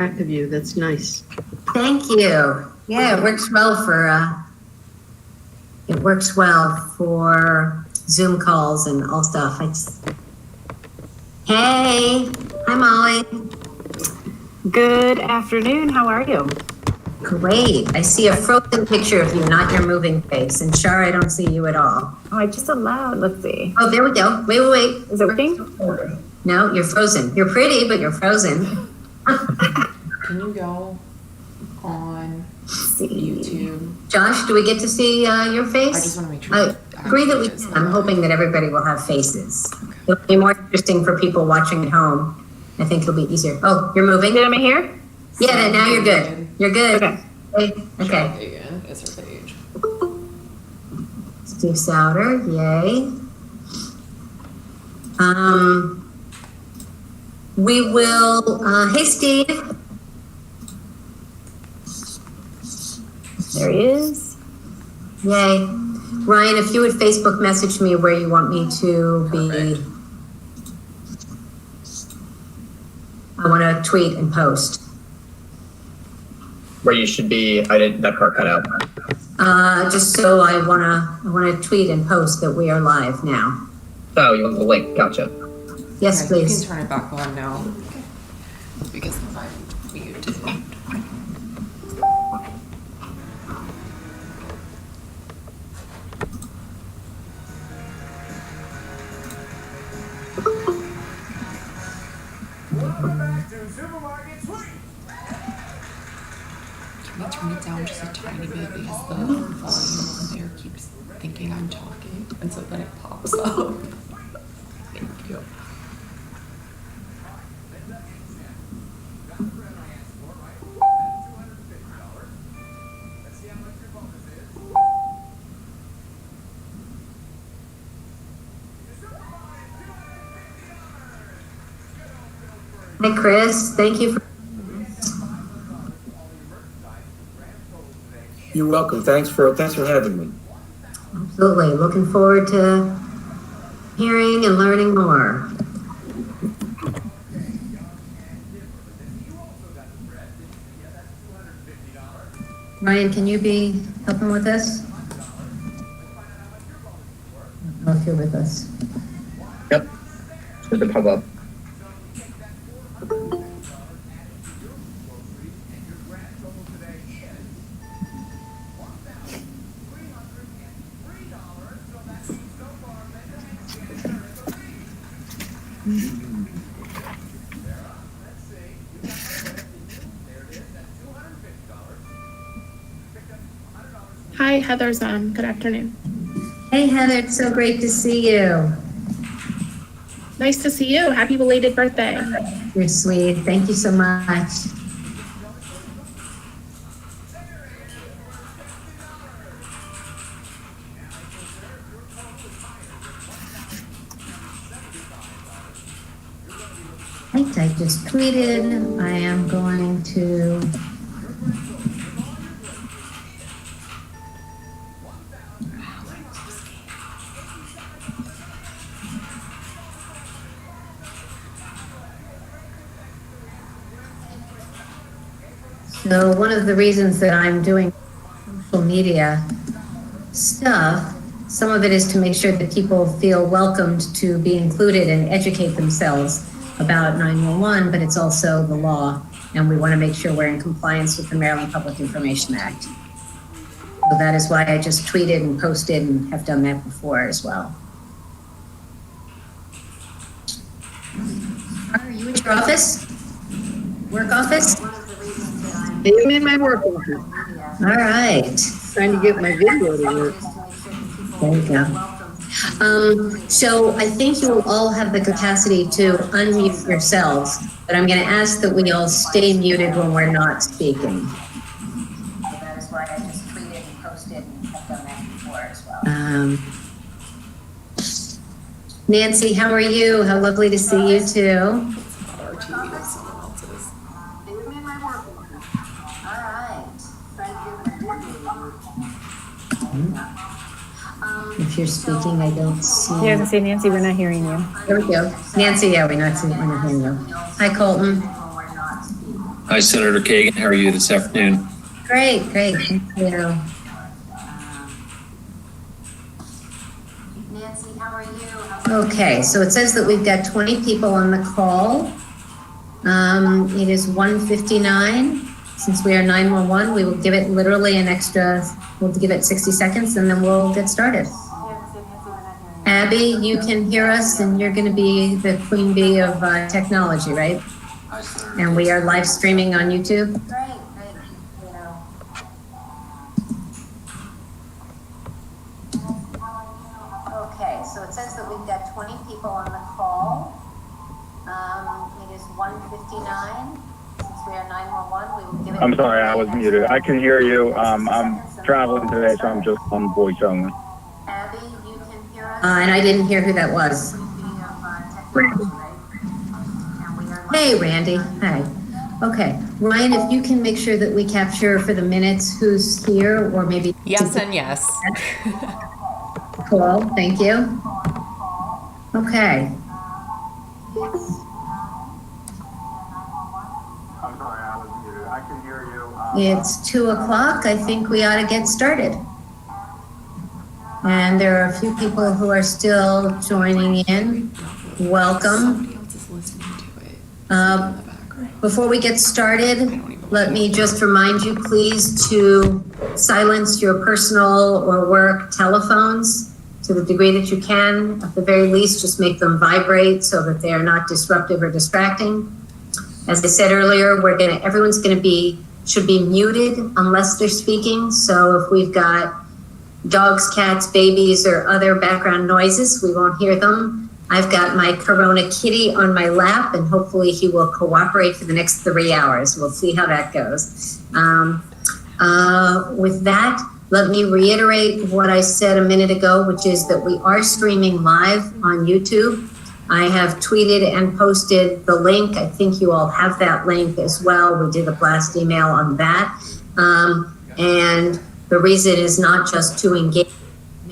back of you. That's nice. Thank you. Yeah, it works well for Zoom calls and all stuff. Hey, hi Molly. Good afternoon. How are you? Great. I see a frozen picture of you, not your moving face. And Shar, I don't see you at all. Oh, I just allowed. Let's see. Oh, there we go. Wait. Is it working? No, you're frozen. You're pretty, but you're frozen. Can you go on YouTube? Josh, do we get to see your face? I just want to make sure. I agree that we can. I'm hoping that everybody will have faces. Okay. It'll be more interesting for people watching at home. I think it'll be easier. Oh, you're moving? Am I here? Yeah, now you're good. You're good. Okay. Okay. Kagan is her page. Steve Souter, yay. We will, hey Steve. There he is. Yay. Ryan, if you would Facebook message me where you want me to be. I want to tweet and post. Where you should be, that part cut out. Just so I wanna tweet and post that we are live now. Oh, you want the link, gotcha. Yes, Okay, please. you can turn it back on now. Because I'm muted. Welcome back to Supermarket Sweep. Can we turn it down just a tiny bit because the volume on there keeps thinking I'm talking, and so then it pops up. Thank you. Hi, Chris. Thank you for. You're welcome. Thanks for having me. Absolutely. Looking forward to hearing and learning more. Ryan, can you be helping with us? I don't know if you're with us. Yep. Should pop up. Hi, Heather's on. Good afternoon. Hey, Heather. It's so great to see you. Nice to see you. Happy belated birthday. You're sweet. Thank you so much. Right, I just tweeted. I am going to. So one of the reasons that I'm doing social media stuff, some of it is to make sure that people feel welcomed to be included and educate themselves about 911, but it's also the law, and we want to make sure we're in compliance with the Maryland Public Information Act. So that is why I just tweeted and posted and have done that before as well. Are you at your office? Work office? I'm in my work office. All right. Trying to get my video to work. There you go. So I think you will all have the capacity to unmute yourselves, but I'm going to ask that we all stay muted when we're not speaking. So that is why I just tweeted and posted and have done that before as well. Nancy, how are you? How lovely to see you too. Our TV is someone else's. If you're speaking, I don't see. Yeah, I was gonna say, Nancy, we're not hearing you. There we go. Nancy, yeah, we're not hearing you. Hi, Colton. Hi, Senator Kagan. How are you this afternoon? Great. Thank you. Nancy, how are you? Okay, so it says that we've got 20 people on the call. It is 1:59. Since we are 911, we will give it literally we'll give it 60 seconds and then we'll get started. Abby, you can hear us and you're going to be the queen bee of technology, right? And we are live streaming on YouTube. Great. Okay, so it says that we've got 20 people on the call. It is 1:59. Since we are 911, we will give it. I'm sorry, I was muted. I can hear you. I'm traveling today, so I'm just on voice only. Abby, you can hear us. And I didn't hear who that was. Hey, Randy. Hi. Okay, Ryan, if you can make sure that we capture for the minutes who's here, or maybe. Yes and yes. Cool, thank you. Okay. I'm sorry, I was muted. I can hear you. It's 2 o'clock. I think we ought to get started. And there are a few people who are still joining in. Welcome. Somebody else is listening to it. In the background. Before we get started, let me just remind you, please, to silence your personal or work telephones to the degree that you can. At the very least, just make them vibrate so that they are not disruptive or distracting. As I said earlier, everyone's should be muted unless they're speaking. So if we've got dogs, cats, babies, or other background noises, we won't hear them. I've got my Corona kitty on my lap, and hopefully he will cooperate for the next 3 hours. We'll see how that goes. With that, let me reiterate what I said a minute ago, which is that we are streaming live on YouTube. I have tweeted and posted the link. I think you all have that link as well. We did a blast email on that. And the reason is not just to engage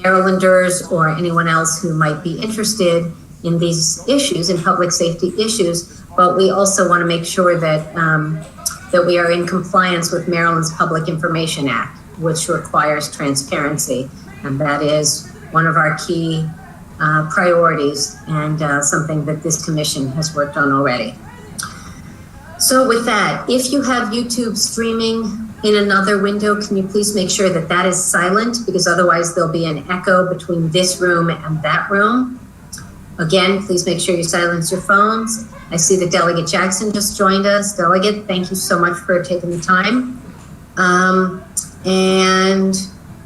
Marylanders or anyone else who might be interested in these issues, in public safety issues, but we also want to make sure that that we are in compliance with Maryland's Public Information Act, which requires transparency, and that is one of our key priorities and something that this commission has worked on already. So with that, if you have YouTube streaming in another window, can you please make sure that that is silent, because otherwise there'll be an echo between this room and that room. Again, please make sure you silence your phones. I see that Delegate Jackson just joined us. Delegate, thank you so much for taking the time. And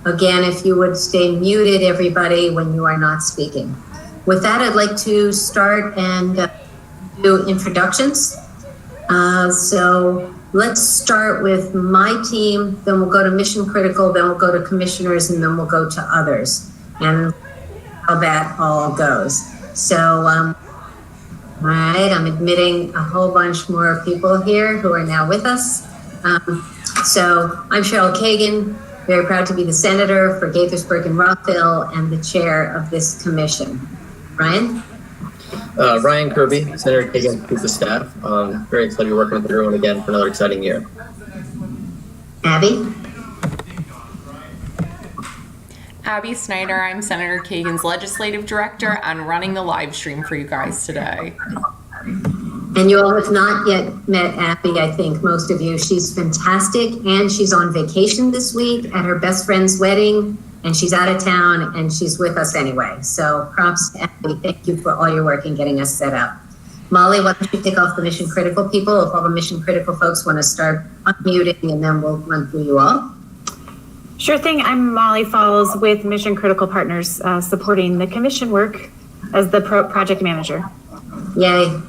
again, if you would stay muted, everybody, when you are not speaking. With that, I'd like to start and do introductions. So let's start with my team, then we'll go to Mission Critical, then we'll go to commissioners, and then we'll go to others, and how that all goes. So, all right, I'm admitting a whole bunch more people here who are now with us. So I'm Cheryl Kagan, very proud to be the senator for Gaithersburg and Rockville and the chair of this commission. Ryan? Ryan Kirby, Senator Kagan, group of staff. Very excited to be working with everyone again for another exciting year. Abby? Abby Snyder, I'm Senator Kagan's legislative director and running the live stream for you guys today. And you all have not yet met Abby, I think, most of you. She's fantastic, and she's on vacation this week at her best friend's wedding, and she's out of town, and she's with us anyway. So props to Abby. Thank you for all your work in getting us set up. Molly, why don't you kick off the Mission Critical people? If all the Mission Critical folks want to start unmuting, and then we'll run through you all. Sure thing. I'm Molly Falls with Mission Critical Partners, supporting the commission work as the project manager. Yay.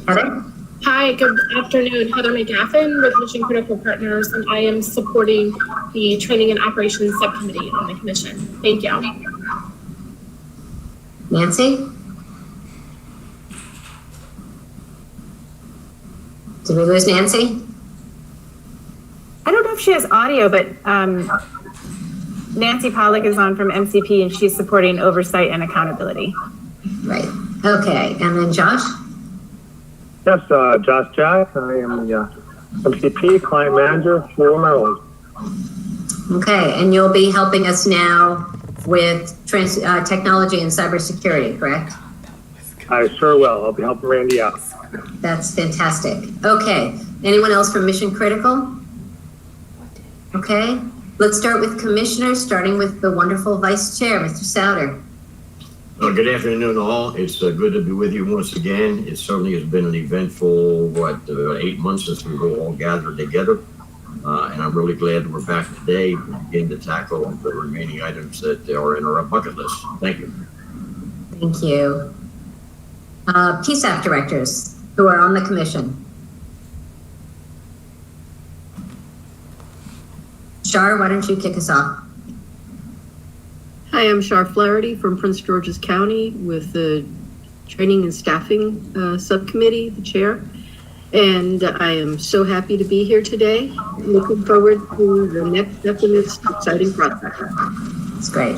Heather? Hi, good afternoon. Heather McGaffin with Mission Critical Partners, and I am supporting the Training and Operations Subcommittee on the Commission. Thank you. Nancy? Did we lose Nancy? I don't know if she has audio, but Nancy Pollock is on from MCP, and she's supporting oversight and accountability. Right. Okay. And then Josh? Yes, Josh Jack. I am the MCP Client Manager for Maryland. Okay, and you'll be helping us now with technology and cybersecurity, correct? I sure will. I'll be helping Randy out. That's fantastic. Okay, anyone else from Mission Critical? Okay, let's start with commissioners, starting with the wonderful Vice Chair, Mr. Souter. Good afternoon, all. It's good to be with you once again. It certainly has been an eventful, 8 months since we were all gathered together. And I'm really glad that we're back today and begin to tackle the remaining items that are in our bucket list. Thank you. Thank you. PSAP directors who are on the commission. Shar, why don't you kick us off? Hi, I'm Shar Flaherty from Prince George's County with the Training and Staffing Subcommittee, the chair. And I am so happy to be here today. Looking forward to the next step in this exciting project. That's great.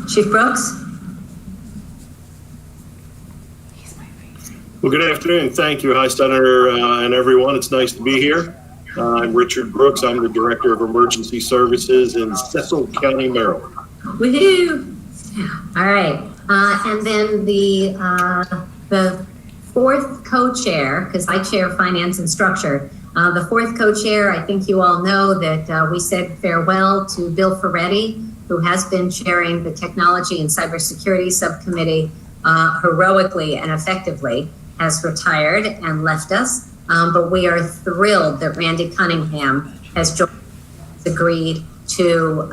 Chief Brooks? Well, good afternoon. Thank you. Hi, Senator and everyone. It's nice to be here. I'm Richard Brooks. I'm the Director of Emergency Services in Cecil County, Maryland. Woohoo! All right. And then the fourth co-chair, because I chair finance and structure, the fourth co-chair, I think you all know that we said farewell to Bill Ferretti, who has been chairing the Technology and Cybersecurity Subcommittee heroically and effectively, has retired and left us. But we are thrilled that Randy Cunningham has agreed to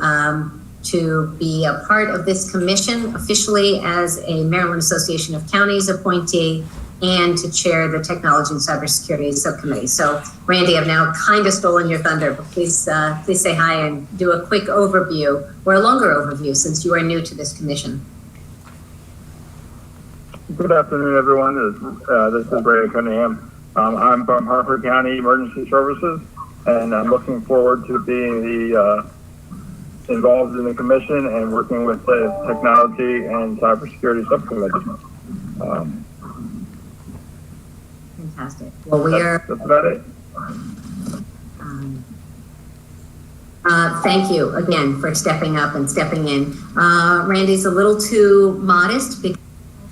be a part of this commission officially as a Maryland Association of Counties appointee and to chair the Technology and Cybersecurity Subcommittee. So, Randy, I've now kind of stolen your thunder, but please say hi and do a quick overview or a longer overview since you are new to this commission. Good afternoon, everyone. This is Brady Cunningham. I'm from Harford County Emergency Services, and I'm looking forward to being involved in the commission and working with the Technology and Cybersecurity Subcommittee. Fantastic. Well, we are. That's about it. Thank you again for stepping up and stepping in. Randy's a little too modest because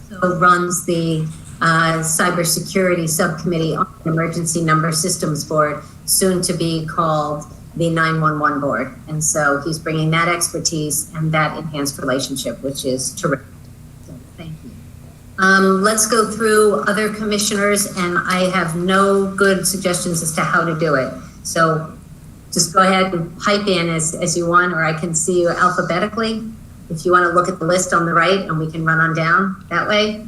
he also runs the Cybersecurity Subcommittee on the Emergency Number Systems Board, soon to be called the 911 Board. And so he's bringing that expertise and that enhanced relationship, which is terrific. So thank you. Let's go through other commissioners, and I have no good suggestions as to how to do it. So just go ahead and pipe in as you want, or I can see you alphabetically. If you want to look at the list on the right and we can run on down that way.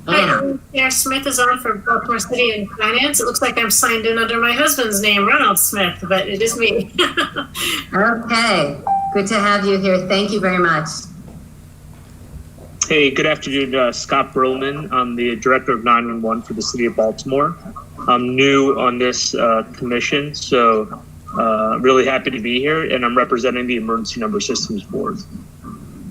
Hi, Chair Smith is on for Baltimore City and Finance. It looks like I'm signed in under my husband's name, Ronald Smith, but it is me. Okay, good to have you here. Thank you very much. Hey, good afternoon, Scott Brillman. I'm the Director of 911 for the City of Baltimore. I'm new on this commission, so really happy to be here, and I'm representing the Emergency Number Systems Board.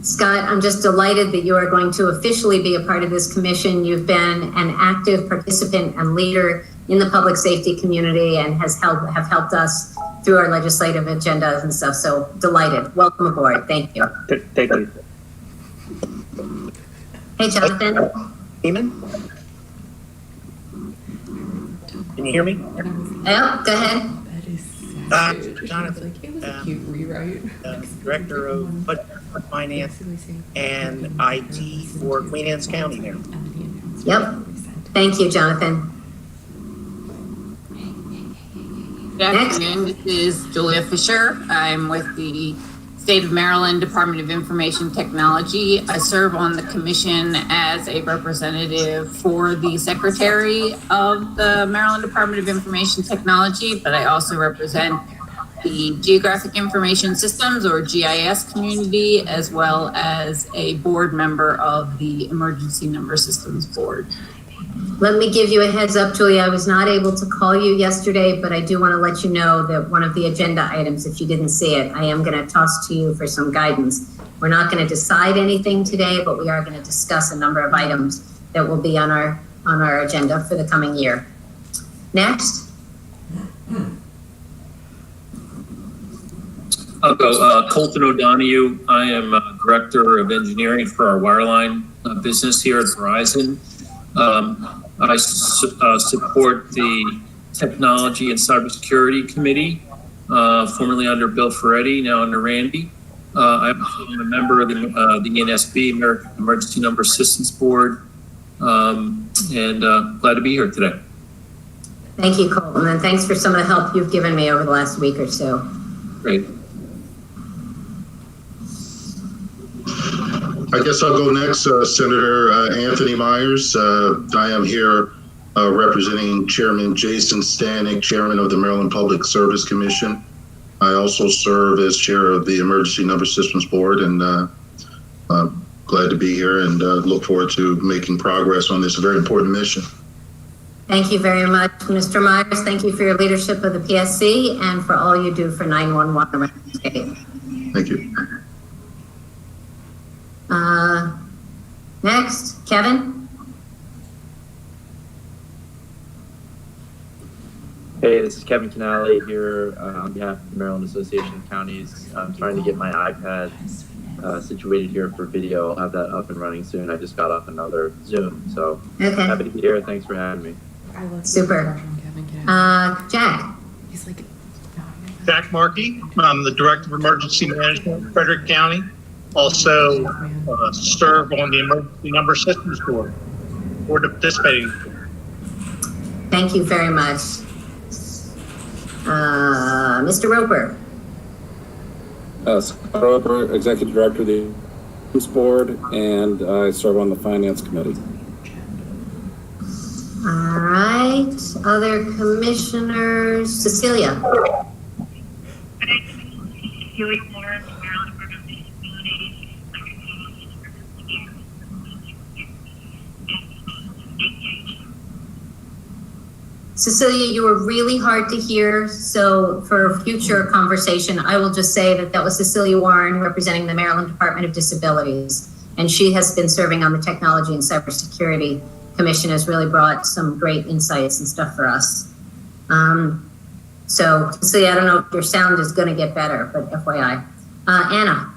Scott, I'm just delighted that you are going to officially be a part of this commission. You've been an active participant and leader in the public safety community and have helped us through our legislative agendas and stuff. So delighted. Welcome aboard. Thank you. Thank you. Hey, Jonathan. Eamon? Can you hear me? Yeah, go ahead. Jonathan, It was a cute rewrite. Director of Budget, Finance, and IT for Queen Anne's County there. Yep. Thank you, Jonathan. Good afternoon. This is Julia Fisher. I'm with the State of Maryland Department of Information Technology. I serve on the commission as a representative for the Secretary of the Maryland Department of Information Technology, but I also represent the Geographic Information Systems, or GIS community, as well as a board member of the Emergency Number Systems Board. Let me give you a heads up, Julia. I was not able to call you yesterday, but I do want to let you know that one of the agenda items, if you didn't see it, I am going to toss to you for some guidance. We're not going to decide anything today, but we are going to discuss a number of items that will be on our agenda for the coming year. Next. I'll go. Colton O'Donoghue. I am Director of Engineering for our wireline business here at Verizon. I support the Technology and Cybersecurity Committee, formerly under Bill Ferretti, now under Randy. I'm a member of the ENSB, American Emergency Number Assistance Board, and glad to be here today. Thank you, Colton, and thanks for some of the help you've given me over the last week or so. Great. I guess I'll go next, Senator Anthony Myers. I am here representing Chairman Jason Stanek, Chairman of the Maryland Public Service Commission. I also serve as Chair of the Emergency Number Systems Board, and glad to be here and look forward to making progress on this very important mission. Thank you very much, Mr. Myers. Thank you for your leadership of the PSC and for all you do for 911 around the state. Thank you. Next, Kevin. Hey, this is Kevin Canale here on behalf of the Maryland Association of Counties. I'm trying to get my iPad situated here for video. I'll have that up and running soon. I just got off another Zoom, so happy to be here. Thanks for having me. Super. Jack. He's like, Jack Markey. I'm the Director of Emergency Management in Frederick County. Also serve on the Emergency Number Systems Board for participating. Thank you very much. Mr. Roper. Scott Roper, Executive Director of the News Board, and I serve on the Finance Committee. All right. Other commissioners. Cecilia. Cecilia, you were really hard to hear, so for future conversation, I will just say that was Cecilia Warren representing the Maryland Department of Disabilities, and she has been serving on the Technology and Cybersecurity Commission, has really brought some great insights and stuff for us. So Cecilia, I don't know if your sound is going to get better, but FYI. Anna.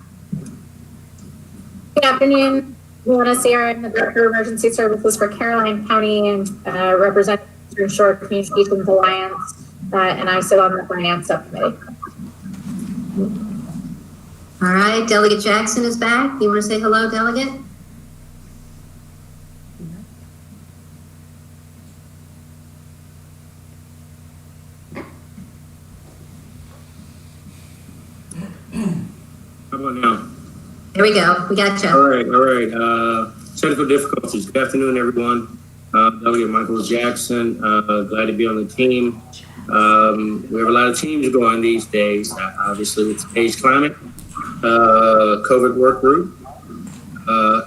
Good afternoon. Luana Sierra, I'm the Director of Emergency Services for Caroline County and represent Eastern Shore Communications Alliance, and I sit on the Finance Subcommittee. All right, Delegate Jackson is back. Do you want to say hello, Delegate? How about now? There we go. We got you. All right. Technical difficulties. Good afternoon, everyone. Delegate Michael Jackson. Glad to be on the team. We have a lot of teams going these days. Obviously, with today's climate, COVID work group,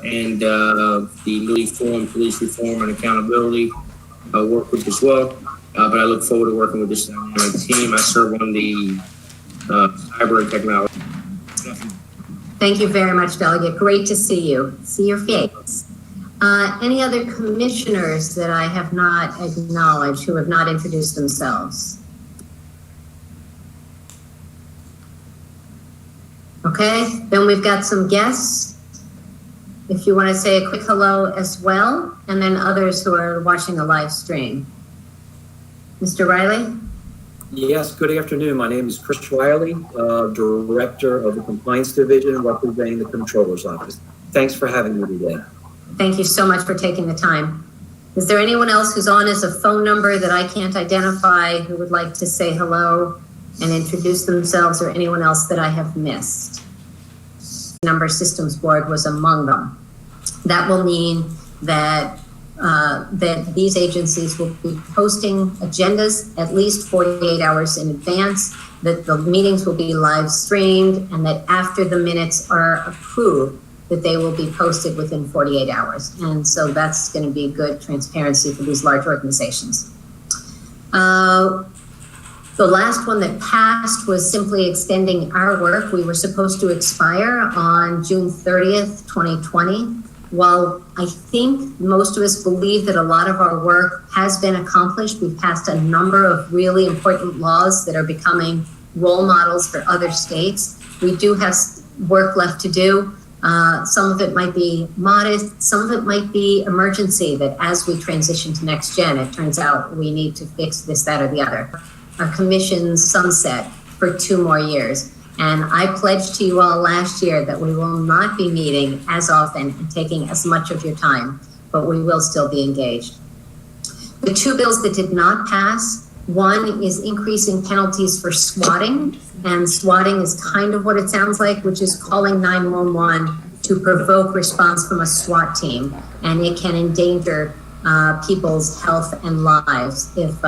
and the newly formed police reform and accountability work group as well. But I look forward to working with this dynamic team. I serve on the cyber and technology. Thank you very much, Delegate. Great to see you. See your face. Any other commissioners that I have not acknowledged who have not introduced themselves? Okay, then we've got some guests. If you want to say a quick hello as well, and then others who are watching the live stream. Mr. Riley? Yes, good afternoon. My name is Chris Riley, Director of the Compliance Division, representing the Comptroller's Office. Thanks for having me today. Thank you so much for taking the time. Is there anyone else who's on as a phone number that I can't identify who would like to say hello and introduce themselves, or anyone else that I have missed? Number Systems Board was among them. That will mean that that these agencies will be posting agendas at least 48 hours in advance, that the meetings will be live streamed, and that after the minutes are approved, that they will be posted within 48 hours. And so that's going to be good transparency for these large organizations. The last one that passed was simply extending our work. We were supposed to expire on June 30th, 2020. While I think most of us believe that a lot of our work has been accomplished, we've passed a number of really important laws that are becoming role models for other states. We do have work left to do. Some of it might be modest, some of it might be emergency, that as we transition to next gen, it turns out we need to fix this, that, or the other. Our commission's sunset for 2 more years. And I pledged to you all last year that we will not be meeting as often and taking as much of your time, but we will still be engaged. The 2 bills that did not pass, one is increasing penalties for swatting, and swatting is kind of what it sounds like, which is calling 911 to provoke response from a SWAT team, and it can endanger people's health and lives. If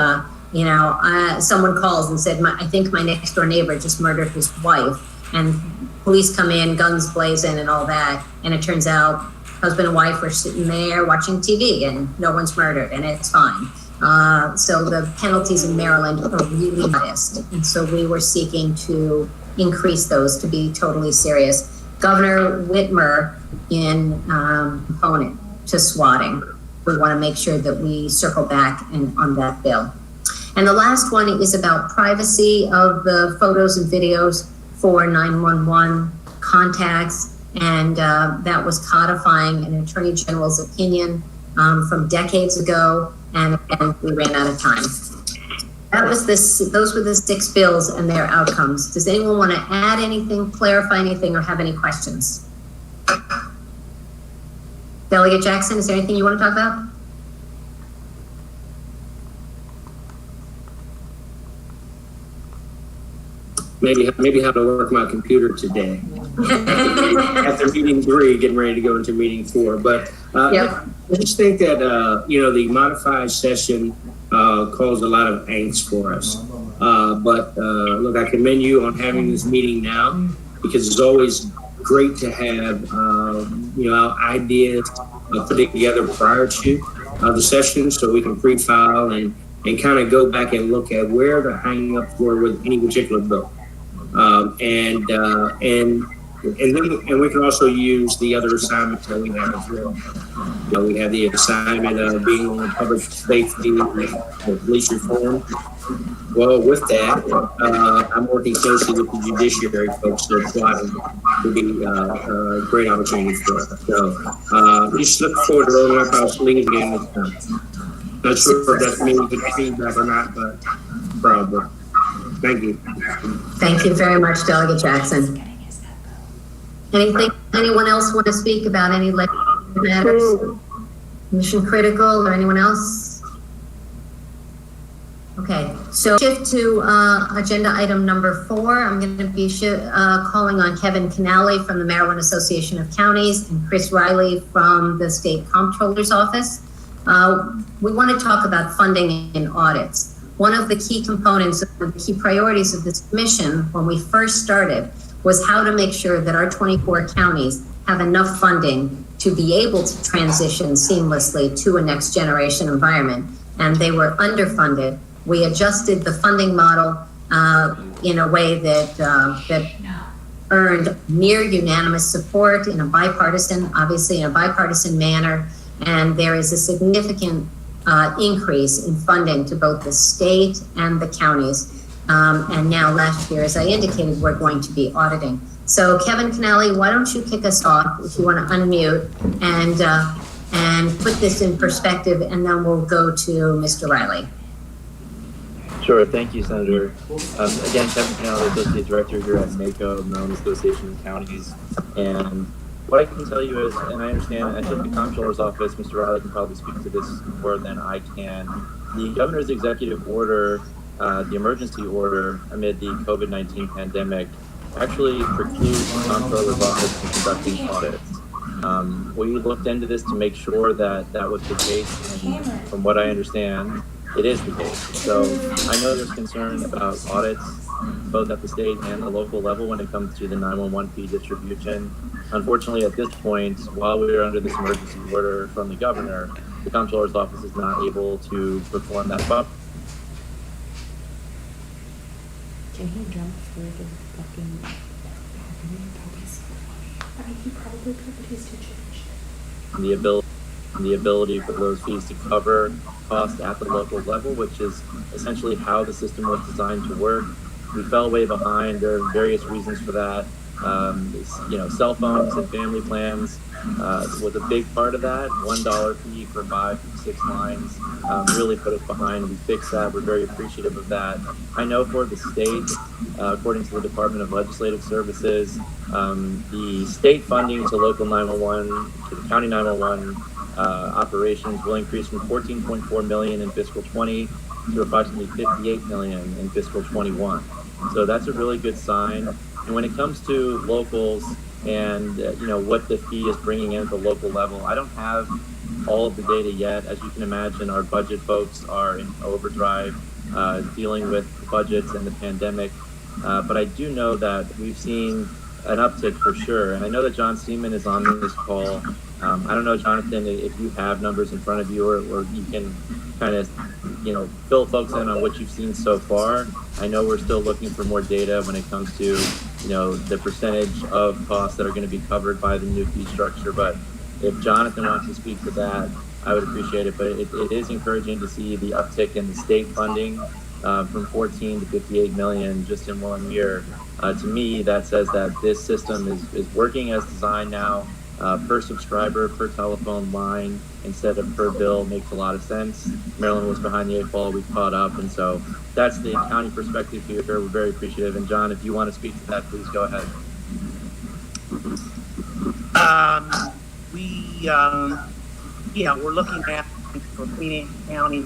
someone calls and said, I think my next door neighbor just murdered his wife, and police come in, guns blazing and all that, and it turns out husband and wife were sitting there watching TV and no one's murdered and it's fine. So the penalties in Maryland are really modest, and so we were seeking to increase those to be totally serious. Governor Whitmer in opponent to swatting. We want to make sure that we circle back on that bill. And the last one is about privacy of the photos and videos for 911 contacts, and that was codifying an Attorney General's opinion from decades ago, and we ran out of time. Those were the 6 bills and their outcomes. Does anyone want to add anything, clarify anything, or have any questions? Delegate Jackson, is there anything you want to talk about? Maybe how to work my computer today. After meeting 3, getting ready to go into meeting 4. But I just think that the modified session caused a lot of angst for us. But look, I commend you on having this meeting now, because it's always great to have ideas put together prior to the session, so we can pre-file and kind of go back and look at where the hang-ups were with any particular bill. And we can also use the other assignments that we have as well. We have the assignment of being on public safety and police reform. Well, with that, I'm working closely with the judiciary folks, so plotting would be a great opportunity for us. So we just look forward to rolling up our sleeves again this time. Not sure if that's means good feedback or not, but probably. Thank you. Thank you very much, Delegate Jackson. Anyone else want to speak about any legislative matters? Mission critical or anyone else? Okay, so shift to agenda item number 4. I'm going to be calling on Kevin Canale from the Maryland Association of Counties and Chris Riley from the State Comptroller's Office. We want to talk about funding and audits. One of the key components of the key priorities of this commission when we first started was how to make sure that our 24 counties have enough funding to be able to transition seamlessly to a next generation environment. And they were underfunded. We adjusted the funding model in a way that earned near unanimous support in a bipartisan manner. And there is a significant increase in funding to both the state and the counties. And now last year, as I indicated, we're going to be auditing. So Kevin Canale, why don't you kick us off if you want to unmute and put this in perspective, and then we'll go to Mr. Riley. Sure, thank you, Senator. Again, Kevin Canale, Associate Director here at NACO, Maryland Association of Counties. And what I can tell you is, and I understand, I think the Comptroller's Office, Mr. Riley can probably speak to this more than I can. The governor's executive order, the emergency order amid the COVID-19 pandemic, actually precludes the Comptroller's Office from conducting audits. We looked into this to make sure that that was the case, and from what I understand, it is the case. So I know there's concern about audits, both at the state and the local level when it comes to the 911 fee distribution. Unfortunately, at this point, while we are under this emergency order from the governor, the Comptroller's Office is not able to perform that function. Can he jump through the fucking I mean, he probably could, but he's too changed. The ability for those fees to cover costs at the local level, which is essentially how the system was designed to work. We fell way behind. There are various reasons for that. Cell phones and family plans was a big part of that. $1 fee for 5 to 6 lines really put us behind. We fixed that. We're very appreciative of that. I know for the state, according to the Department of Legislative Services, the state funding to local 911, to the county 911 operations will increase from 14.4 million in fiscal 20 to approximately 58 million in fiscal 21. So that's a really good sign. And when it comes to locals and what the fee is bringing in at the local level, I don't have all of the data yet. As you can imagine, our budget folks are in overdrive, dealing with budgets and the pandemic. But I do know that we've seen an uptick for sure. And I know that John Seaman is on this call. I don't know, Jonathan, if you have numbers in front of you, or you can kind of, fill folks in on what you've seen so far. I know we're still looking for more data when it comes to, the percentage of costs that are going to be covered by the new fee structure. But if Jonathan wants to speak to that, I would appreciate it. But it is encouraging to see the uptick in the state funding from 14 to 58 million just in 1 year. To me, that says that this system is working as designed now. Per subscriber, per telephone line, instead of per bill, makes a lot of sense. Maryland was behind the 8 ball, we caught up, and so that's the county perspective here. We're very appreciative. And John, if you want to speak to that, please go ahead. We're looking at for Queen County.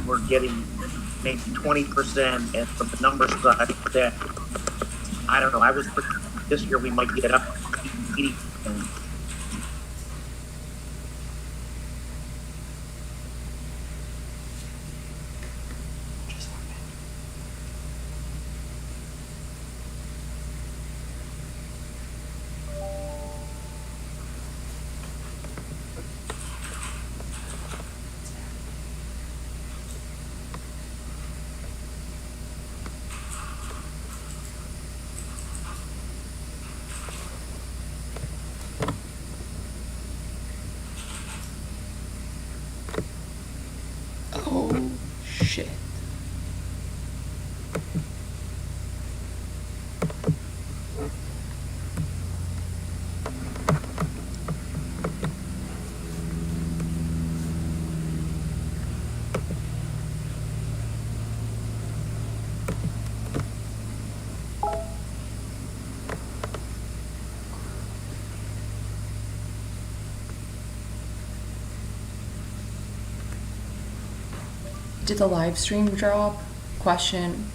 We're getting maybe 20%, and from the numbers that I don't know. I was this year we might get up 80%. Oh, shit. Did the live stream drop? Question.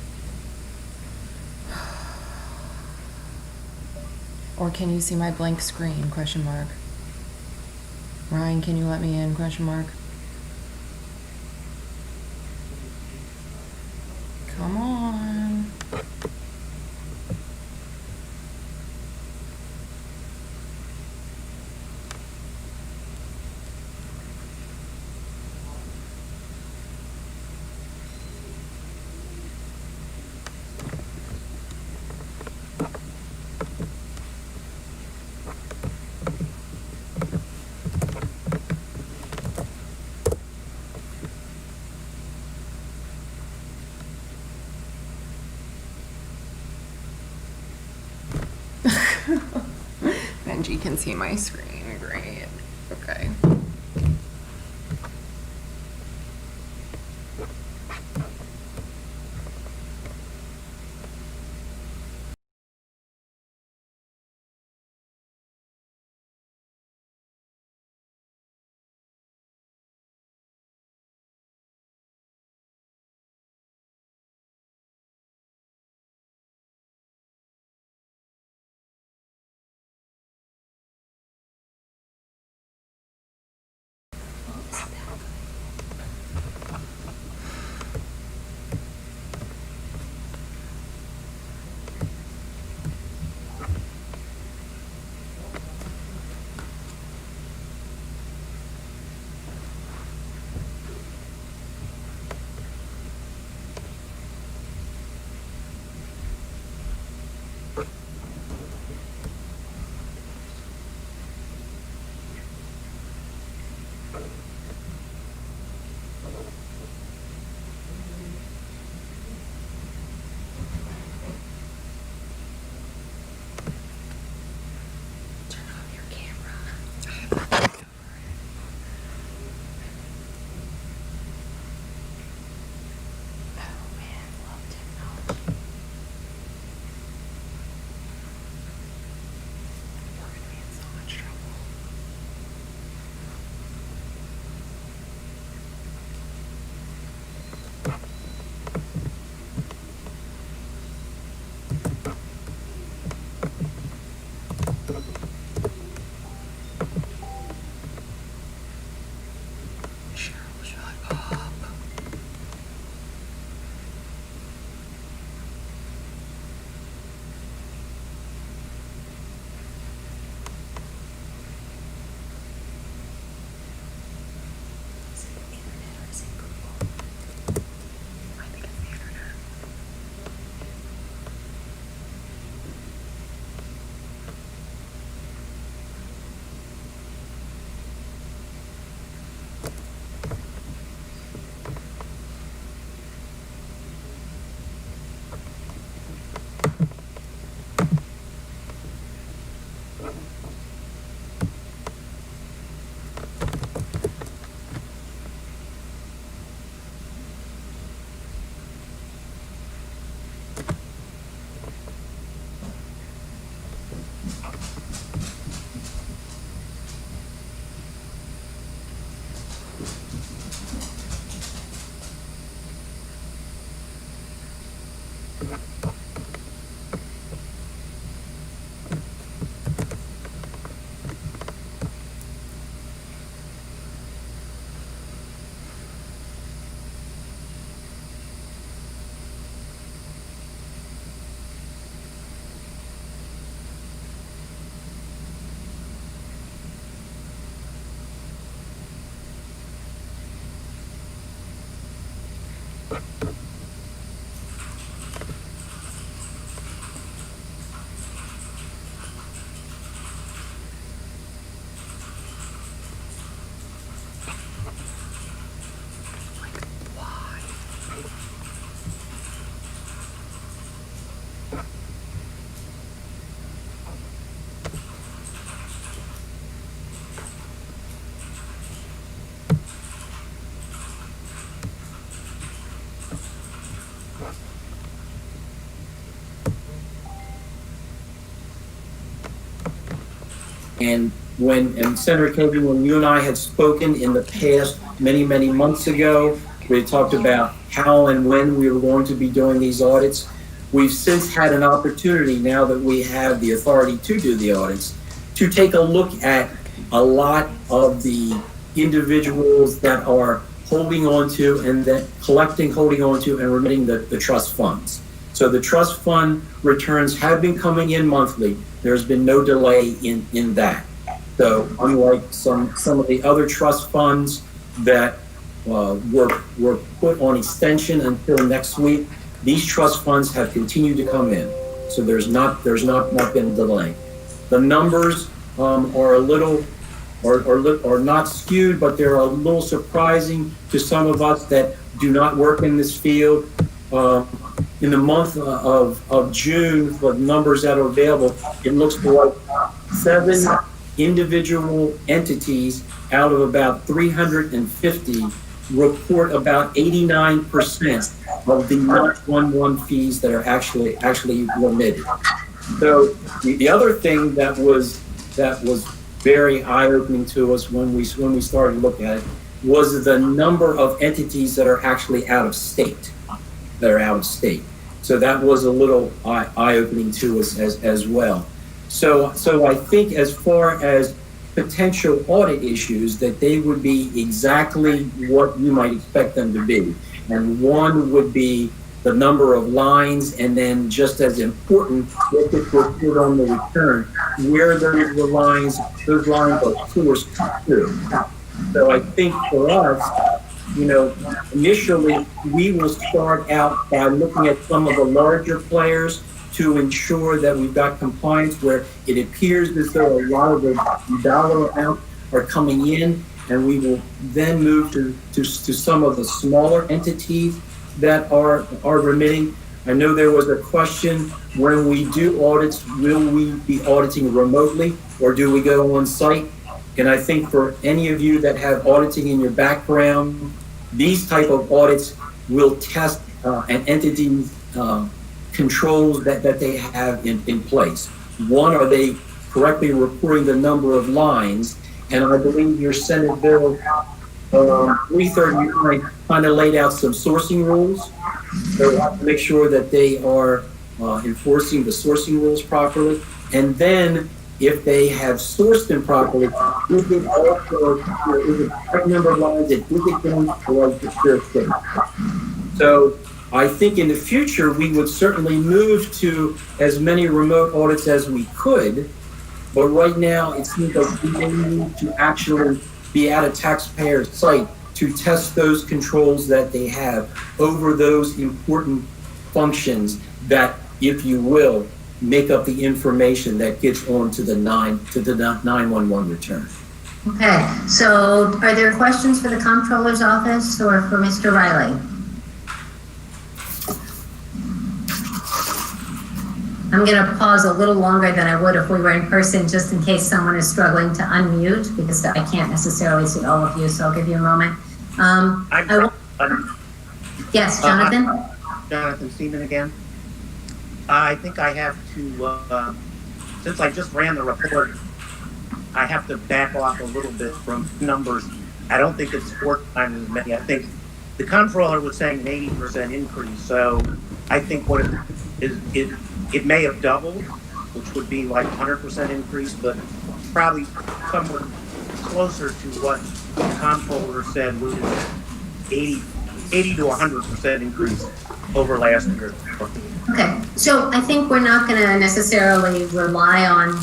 Or can you see my blank screen? Question mark. Ryan, can you let me in? Question mark. Come on. Benji can see my screen. Great. Okay. And Senator Kagan, when you and I had spoken in the past, many months ago, we talked about how and when we were going to be doing these audits. We've since had an opportunity, now that we have the authority to do the audits, to take a look at a lot of the individuals that are holding on to and then holding on to and remitting the trust funds. So the trust fund returns have been coming in monthly. There's been no delay in that. So unlike some of the other trust funds that were put on extension until next week, these trust funds have continued to come in. So there's not been a delay. The numbers are a little are not skewed, but they're a little surprising to some of us that do not work in this field. In the month of June, the numbers that are available, it looks like 7 individual entities out of about 350 report about 89% of the 911 fees that are actually remitted. So the other thing that was very eye-opening to us when we started looking at it was the number of entities that are actually out of state. So that was a little eye-opening to us as well. So I think as far as potential audit issues, that they would be exactly what you might expect them to be. And one would be the number of lines, and then just as important, if it were put on the return, where those lines are sourced to. So I think for us, initially we will start out by looking at some of the larger players to ensure that we've got compliance where it appears as though a lot of the dollar amounts are coming in, and we will then move to some of the smaller entities that are remitting. I know there was a question, when we do audits, will we be auditing remotely or do we go on site? And I think for any of you that have auditing in your background, these type of audits will test an entity's controls that they have in place. One, are they correctly reporting the number of lines? And I believe your Senate Bill 339 kind of laid out some sourcing rules. So we have to make sure that they are enforcing the sourcing rules properly. And then if they have sourced them properly, is it also, is it the right number of lines, and is it going to the jurisdiction? So I think in the future, we would certainly move to as many remote audits as we could, but right now it seems like we need to actually be at a taxpayer's site to test those controls that they have over those important functions that, if you will, make up the information that gets onto the 911 return. Okay, so are there questions for the Comptroller's Office or for Mr. Riley? I'm going to pause a little longer than I would if we were in person, just in case someone is struggling to unmute, because I can't necessarily see all of you, so I'll give you a moment. Yes, Jonathan? Jonathan Seaman again. I think I have to, since I just ran the report, I have to back off a little bit from numbers. I don't think it's 4 times as many. I think the comptroller was saying an 80% increase. So I think what it may have doubled, which would be like 100% increase, but probably somewhere closer to what the comptroller said, which is 80 to 100% increase over last year. Okay, so I think we're not going to necessarily rely on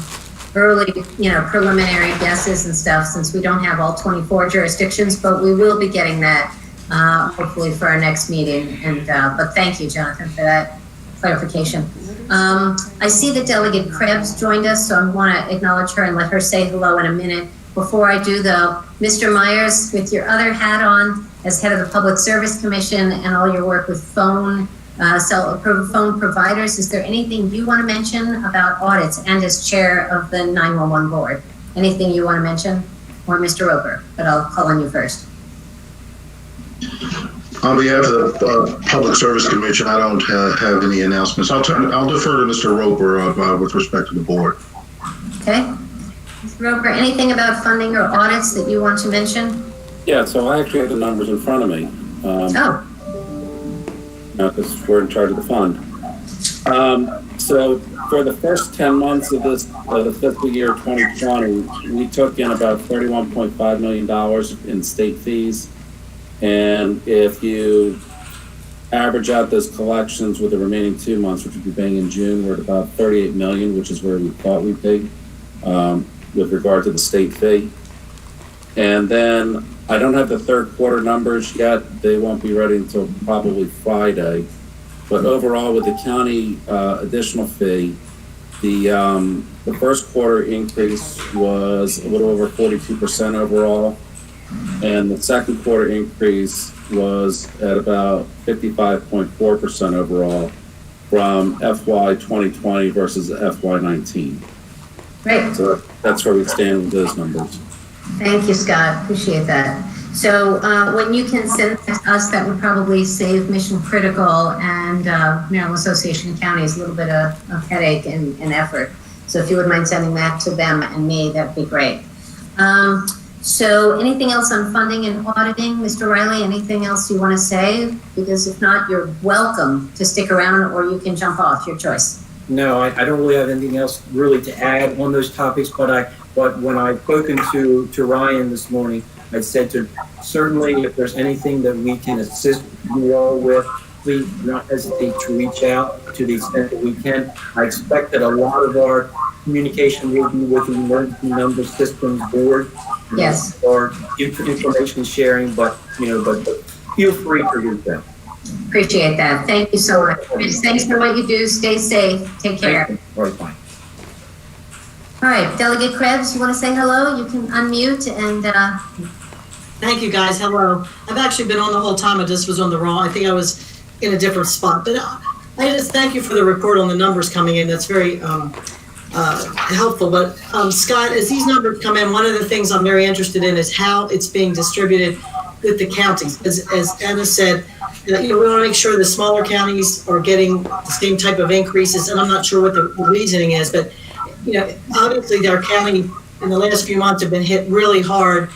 early, preliminary guesses and stuff, since we don't have all 24 jurisdictions, but we will be getting that hopefully for our next meeting. And but thank you, Jonathan, for that clarification. I see that Delegate Krebs joined us, so I want to acknowledge her and let her say hello in a minute. Before I do, though, Mr. Myers, with your other hat on as head of the Public Service Commission and all your work with phone providers, is there anything you want to mention about audits and as chair of the 911 board? Anything you want to mention? Or Mr. Roper, but I'll call on you first. On behalf of the Public Service Commission, I don't have any announcements. I'll defer to Mr. Roper with respect to the board. Okay. Mr. Roper, anything about funding or audits that you want to mention? Yeah, so I actually have the numbers in front of me. Because we're in charge of the fund. So for the first 10 months of the fiscal year 2020, we took in about $31.5 million in state fees. And if you average out those collections with the remaining 2 months, which would be paying in June, we're at about $38 million, which is where we thought we'd be with regard to the state fee. And then I don't have the third quarter numbers yet. They won't be ready until probably Friday. But overall, with the county additional fee, the first quarter increase was a little over 42% overall. And the second quarter increase was at about 55.4% overall from FY 2020 versus FY 19. Great. So that's where we stand with those numbers. Thank you, Scott. Appreciate that. So when you can send that to us, that would probably save Mission Critical and Maryland Association of Counties a little bit of headache and effort. So if you would mind sending that to them and me, that'd be great. So anything else on funding and auditing? Mr. Riley, anything else you want to say? Because if not, you're welcome to stick around or you can jump off, your choice. No, I don't really have anything else really to add on those topics, but when I've spoken to Ryan this morning, I said to certainly if there's anything that we can assist you all with, please do not hesitate to reach out to the extent that we can. I expect that a lot of our communication will be with the Emergency Number Systems Board. Yes. Or information sharing, but feel free to reach out. Appreciate that. Thank you so much. Thanks for what you do. Stay safe. Take care. All right, fine. All right, Delegate Krebs, you want to say hello? You can unmute and. Thank you, guys. Hello. I've actually been on the whole time. I just was on the wrong. I think I was in a different spot. But I just thank you for the report on the numbers coming in. That's very helpful. But Scott, as these numbers come in, one of the things I'm very interested in is how it's being distributed with the counties. As Anna said, we want to make sure the smaller counties are getting the same type of increases. And I'm not sure what the reasoning is, but obviously our county in the last few months have been hit really hard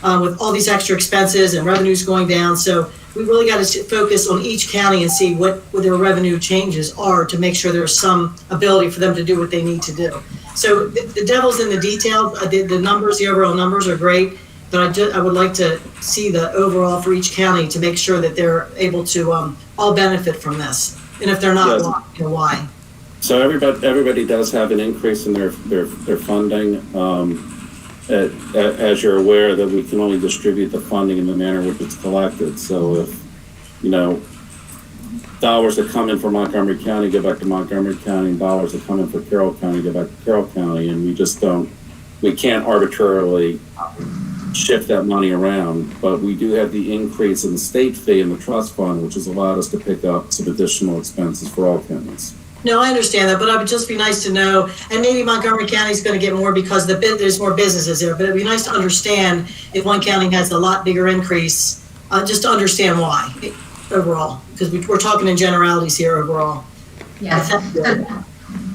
with all these extra expenses and revenues going down. So we really got to focus on each county and see what their revenue changes are to make sure there's some ability for them to do what they need to do. So the devil's in the details. The numbers, the overall numbers are great, but I would like to see the overall for each county to make sure that they're able to all benefit from this. And if they're not, Yes. why? So everybody does have an increase in their funding. As you're aware, that we can only distribute the funding in the manner in which it's collected. So if, dollars that come in for Montgomery County go back to Montgomery County, and dollars that come in for Carroll County go back to Carroll County, and we can't arbitrarily shift that money around. But we do have the increase in the state fee and the trust fund, which has allowed us to pick up some additional expenses for all counties. No, I understand that, but it would just be nice to know, and maybe Montgomery County is going to get more because there's more businesses there, but it'd be nice to understand if one county has a lot bigger increase, just to understand why overall, because we're talking in generalities here overall. Yes.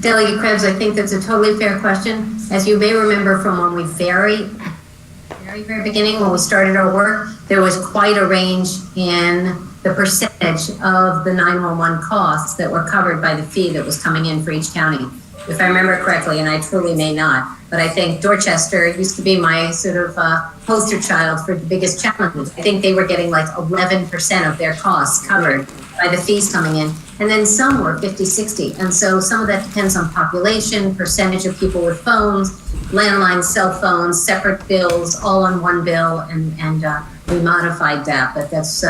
Delegate Krebs, I think that's a totally fair question. As you may remember from when we very beginning, when we started our work, there was quite a range in the percentage of the 911 costs that were covered by the fee that was coming in for each county. If I remember correctly, and I truly may not, but I think Dorchester used to be my sort of poster child for the biggest challenges. I think they were getting like 11% of their costs covered by the fees coming in. And then some were 50, 60. And so some of that depends on population, percentage of people with phones, landlines, cell phones, separate bills, all on one bill, and we modified that. But that's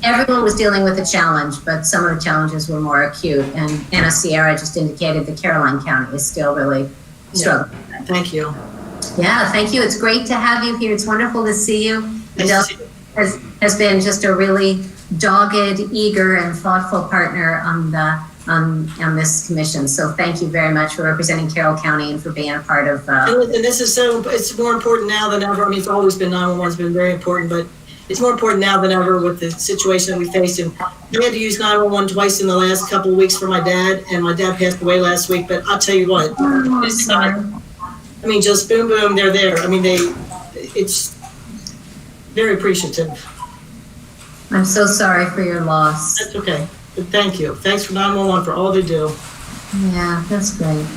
everyone was dealing with a challenge, but some of the challenges were more acute. And Anna Sierra just indicated that Caroline County is still really struggling. Yeah. Thank you. Yeah, thank you. It's great to have you here. It's wonderful to see you. Adele has been just a really dogged, eager, and thoughtful partner on this commission. So thank you very much for representing Carroll County and for being a part of. And this is it's more important now than ever. I mean, it's always been 911's been very important, but it's more important now than ever with the situation that we faced. And we had to use 911 twice in the last couple of weeks for my dad, and my dad passed away last week. But I'll tell you what, it's not. I mean, just boom, boom, they're there. I mean, it's very appreciative. I'm so sorry for your loss. That's okay. But thank you. Thanks for 911 for all they do. Yeah, that's great.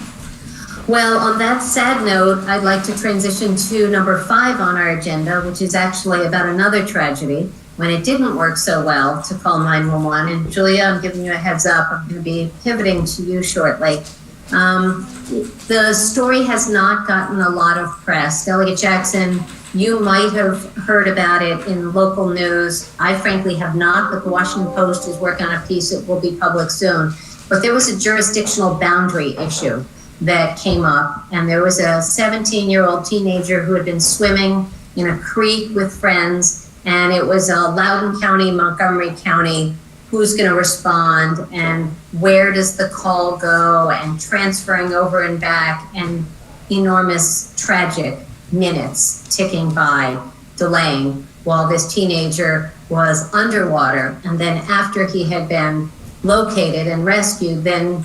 Well, on that sad note, I'd like to transition to number 5 on our agenda, which is actually about another tragedy when it didn't work so well to call 911. And Julia, I'm giving you a heads up. I'm going to be pivoting to you shortly. The story has not gotten a lot of press. Delegate Jackson, you might have heard about it in local news. I frankly have not, but the Washington Post is working on a piece that will be public soon. But there was a jurisdictional boundary issue that came up, and there was a 17-year-old teenager who had been swimming in a creek with friends, and it was Loudoun County, Montgomery County, who's going to respond, and where does the call go, and transferring over and back, and enormous tragic minutes ticking by, delaying, while this teenager was underwater. And then after he had been located and rescued, then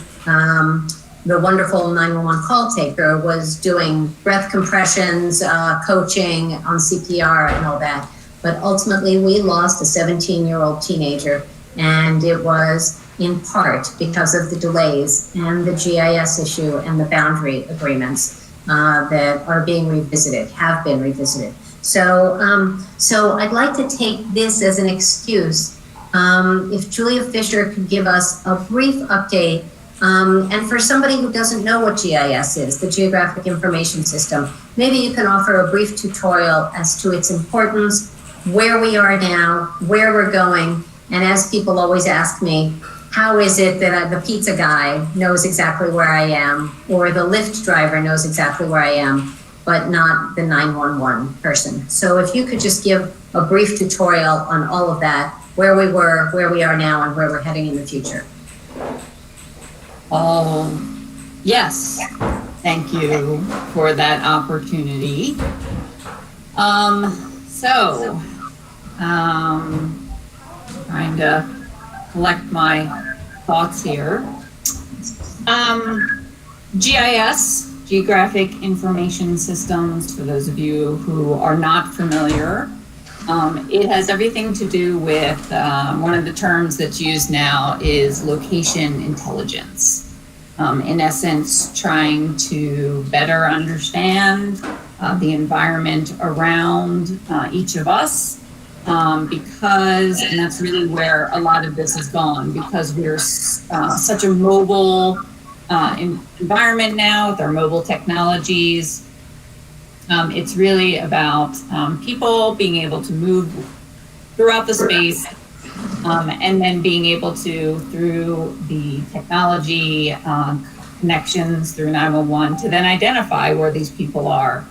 the wonderful 911 call taker was doing breath compressions, coaching on CPR and all that. But ultimately we lost a 17-year-old teenager, and it was in part because of the delays and the GIS issue and the boundary agreements that are being revisited, have been revisited. So, so I'd like to take this as an excuse. If Julia Fisher could give us a brief update, and for somebody who doesn't know what GIS is, the Geographic Information System, maybe you can offer a brief tutorial as to its importance, where we are now, where we're going, and as people always ask me, how is it that the pizza guy knows exactly where I am, or the Lyft driver knows exactly where I am, but not the 911 person? So if you could just give a brief tutorial on all of that, where we were, where we are now, and where we're heading in the future. Yes, thank you for that opportunity. Trying to collect my thoughts here. GIS, Geographic Information Systems, for those of you who are not familiar, it has everything to do with, one of the terms that's used now is location intelligence. In essence, trying to better understand the environment around each of us, because, and that's really where a lot of this has gone, because we're such a mobile environment now with our mobile technologies. It's really about people being able to move throughout the space, and then being able to, through the technology connections through 911, to then identify where these people are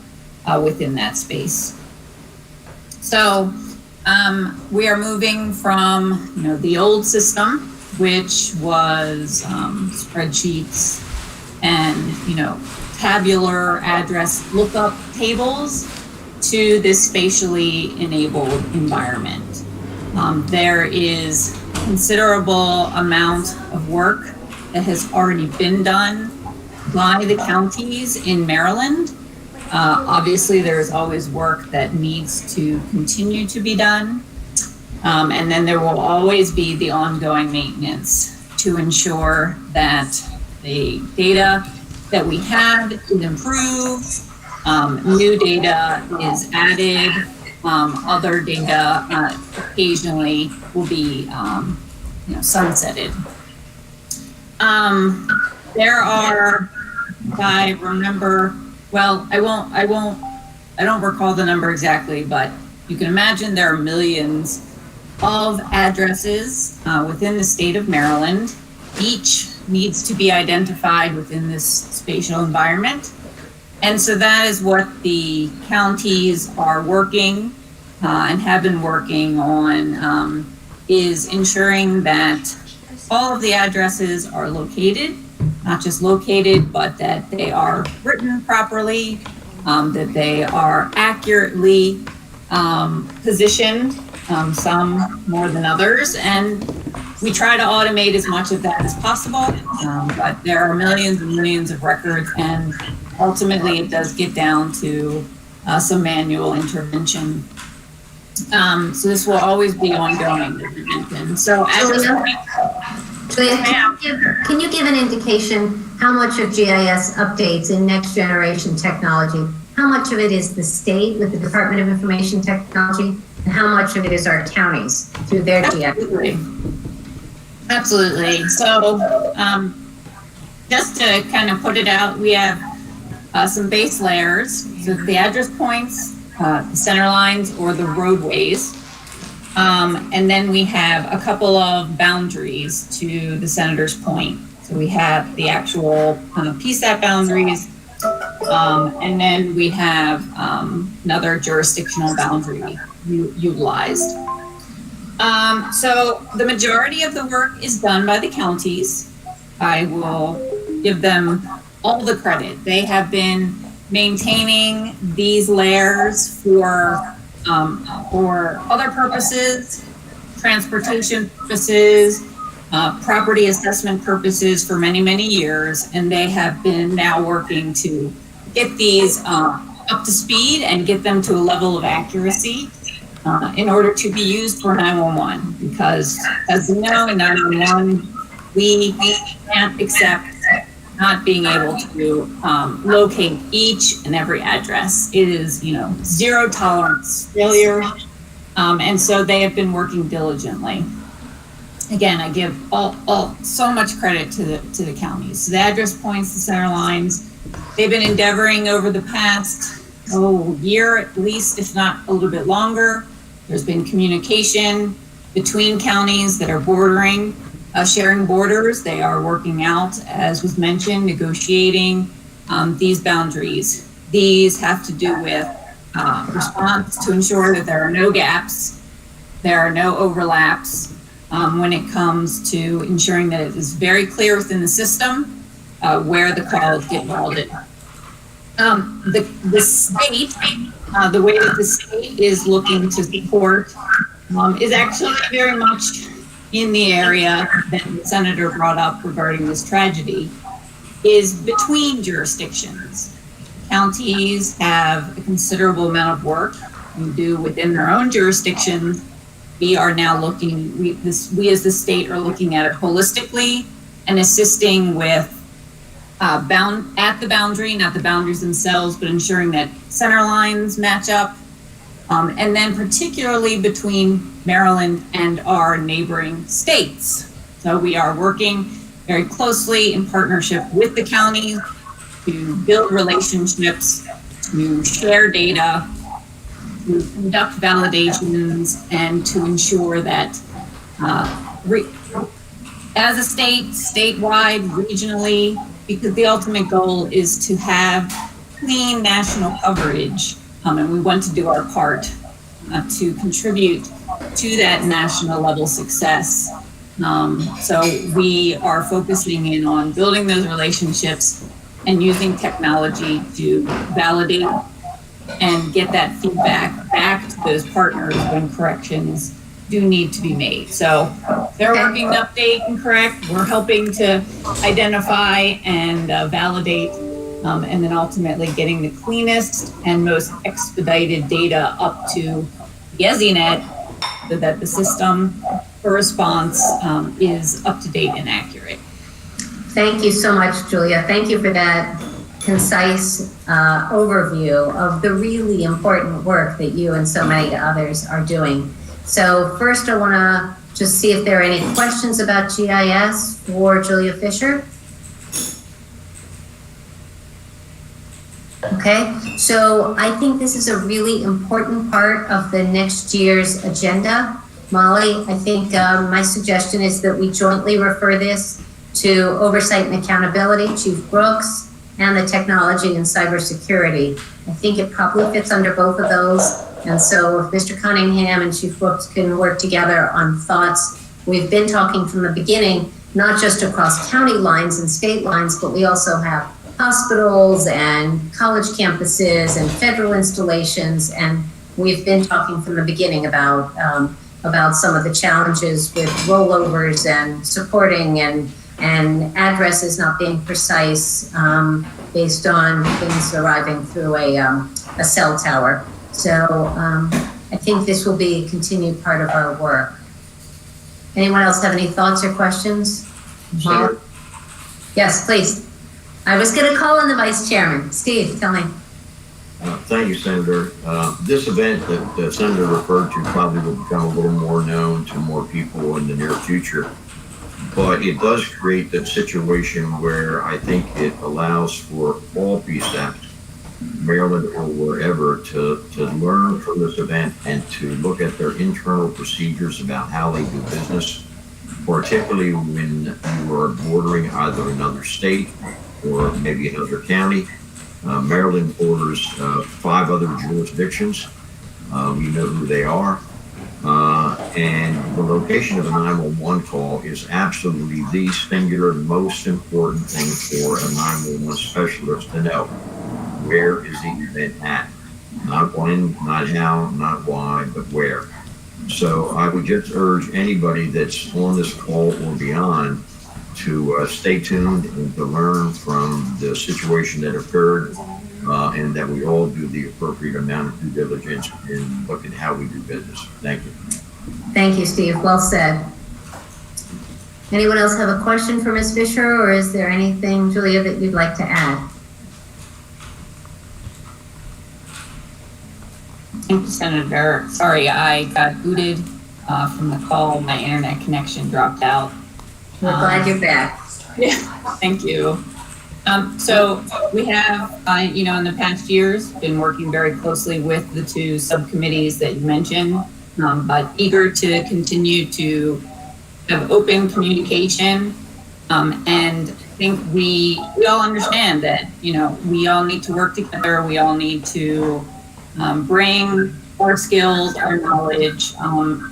within that space. So we are moving from, the old system, which was spreadsheets and, tabular address lookup tables, to this spatially enabled environment. There is considerable amount of work that has already been done by the counties in Maryland. Obviously, there's always work that needs to continue to be done. And then there will always be the ongoing maintenance to ensure that the data that we have is improved, new data is added, other data occasionally will be sunsetted. There are, if I remember, well, I don't recall the number exactly, but you can imagine there are millions of addresses within the state of Maryland. Each needs to be identified within this spatial environment. And so that is what the counties are working and have been working on, is ensuring that all of the addresses are located, not just located, but that they are written properly, that they are accurately positioned, some more than others. And we try to automate as much of that as possible, but there are millions and millions of records, and ultimately it does get down to some manual intervention. So this will always be ongoing. So as Julia, can you give an indication how much of GIS updates in next generation technology, how much of it is the state with the Department of Information Technology, and how much of it is our counties through their GIS? Absolutely. So just to kind of put it out, we have some base layers, so the address points, the center lines, or the roadways. And then we have a couple of boundaries to the senator's point. So we have the actual PSAT boundaries, and then we have another jurisdictional boundary utilized. So the majority of the work is done by the counties. I will give them all the credit. They have been maintaining these layers for other purposes, transportation purposes, property assessment purposes for many, many years. And they have been now working to get these up to speed and get them to a level of accuracy in order to be used for 911. Because as you know, in 911, we can't accept not being able to locate each and every address. It is, zero tolerance failure. And so they have been working diligently. Again, I give so much credit to the counties. So the address points, the center lines, they've been endeavoring over the past year at least, if not a little bit longer. There's been communication between counties that are bordering, sharing borders. They are working out, as was mentioned, negotiating these boundaries. These have to do with response to ensure that there are no gaps, there are no overlaps when it comes to ensuring that it is very clear within the system where the calls get routed. The state, the way that the state is looking to support is actually very much in the area that the senator brought up regarding this tragedy, is between jurisdictions. Counties have a considerable amount of work to do within their own jurisdictions. We are now looking, we as the state are looking at it holistically and assisting with at the boundary, not the boundaries themselves, but ensuring that center lines match up. And then particularly between Maryland and our neighboring states. So we are working very closely in partnership with the county to build relationships, to share data, to conduct validations, and to ensure that as a state, statewide, regionally, because the ultimate goal is to have clean national coverage. And we want to do our part to contribute to that national level success. So we are focusing in on building those relationships and using technology to validate and get that feedback back to those partners when corrections do need to be made. So they're working to update and correct. We're helping to identify and validate, and then ultimately getting the cleanest and most expedited data up to the EZNet so that the system for response is up to date and accurate. Thank you so much, Julia. Thank you for that concise overview of the really important work that you and so many others are doing. So first, I want to just see if there are any questions about GIS for Julia Fisher. Okay, so I think this is a really important part of the next year's agenda. Molly, I think my suggestion is that we jointly refer this to Oversight and Accountability, Chief Brooks, and the Technology and Cybersecurity. I think it probably fits under both of those. And so if Mr. Cunningham and Chief Brooks can work together on thoughts, we've been talking from the beginning, not just across county lines and state lines, but we also have hospitals and college campuses and federal installations. And we've been talking from the beginning about some of the challenges with rollovers and supporting and addresses not being precise based on things arriving through a cell tower. So I think this will be a continued part of our work. Anyone else have any thoughts or questions? Senator? Yes, please. I was going to call on the Vice Chairman. Steve, tell me. Thank you, Senator. This event that the Senator referred to probably will become a little more known to more people in the near future. But it does create that situation where I think it allows for all PSAPs, Maryland or wherever, to learn from this event and to look at their internal procedures about how they do business, particularly when you are bordering either another state or maybe another county. Maryland borders 5 other jurisdictions. We know who they are. And the location of a 911 call is absolutely the singular most important thing for a 911 specialist to know. Where is the event at? Not when, not how, not why, but where. So I would just urge anybody that's on this call or beyond to stay tuned and to learn from the situation that occurred, and that we all do the appropriate amount of due diligence and look at how we do business. Thank you. Thank you, Steve. Well said. Anyone else have a question for Ms. Fisher, or is there anything, Julia, that you'd like to add? Thank you, Senator. Sorry, I got booted from the call. My internet connection dropped out. We're glad you're back. Yeah, thank you. So we have, in the past years, been working very closely with the 2 subcommittees that you mentioned, but eager to continue to have open communication. And I think we all understand that, we all need to work together. We all need to bring our skills, our knowledge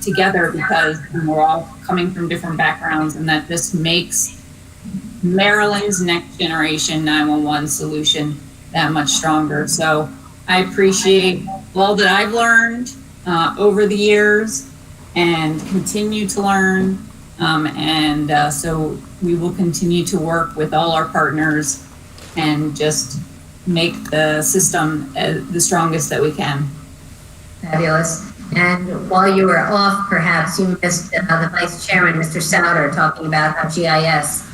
together, because we're all coming from different backgrounds, and that this makes Maryland's next generation 911 solution that much stronger. So I appreciate all that I've learned over the years and continue to learn. So we will continue to work with all our partners and just make the system the strongest that we can. Fabulous. And while you were off, perhaps you missed the Vice Chairman, Mr. Souter, talking about how GIS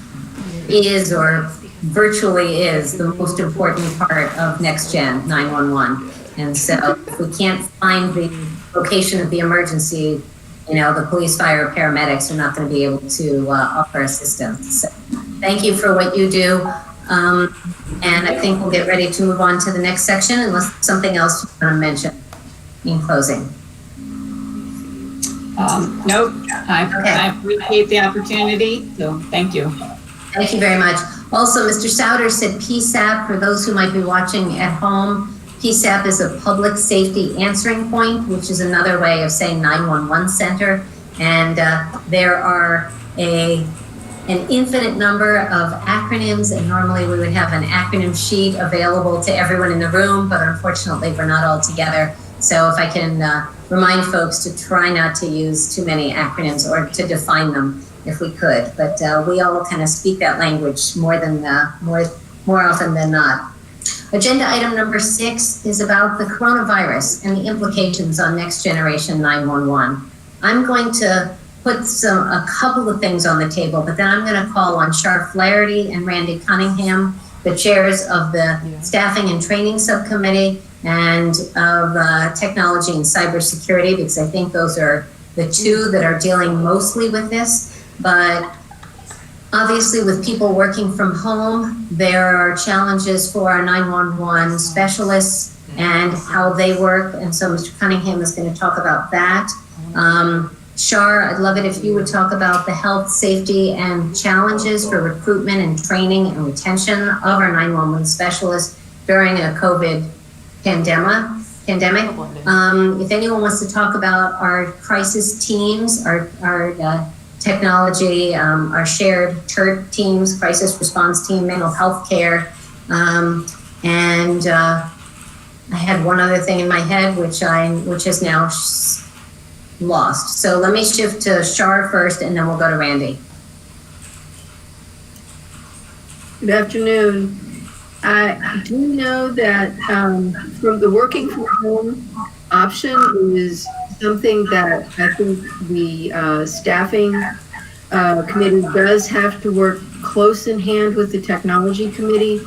is, or virtually is, the most important part of Next Gen 911. And so if we can't find the location of the emergency, the police, fire, paramedics are not going to be able to offer assistance. So thank you for what you do. And I think we'll get ready to move on to the next section, unless something else you want to mention in closing. Nope. I appreciate the opportunity, so thank you. Thank you very much. Also, Mr. Souter said PSAP, for those who might be watching at home. PSAP is a public safety answering point, which is another way of saying 911 center. And there are an infinite number of acronyms, and normally we would have an acronym sheet available to everyone in the room, but unfortunately we're not all together. So if I can remind folks to try not to use too many acronyms, or to define them if we could. But we all kind of speak that language more often than not. Agenda item number 6 is about the coronavirus and the implications on next generation 911. I'm going to put a couple of things on the table, but then I'm going to call on Cheryl Flaherty and Randy Cunningham, the chairs of the Staffing and Training Subcommittee and of Technology and Cybersecurity, because I think those are the two that are dealing mostly with this. But obviously, with people working from home, there are challenges for our 911 specialists and how they work. And so Mr. Cunningham is going to talk about that. Shar, I'd love it if you would talk about the health, safety, and challenges for recruitment and training and retention of our 911 specialists during a COVID pandemic. If anyone wants to talk about our crisis teams, our technology, our shared TERT teams, crisis response team, mental health care, and I had one other thing in my head, which is now lost. So let me shift to Shar first, and then we'll go to Randy. Good afternoon. I do know that from the working from home option is something that I think the staffing committee does have to work close in hand with the technology committee,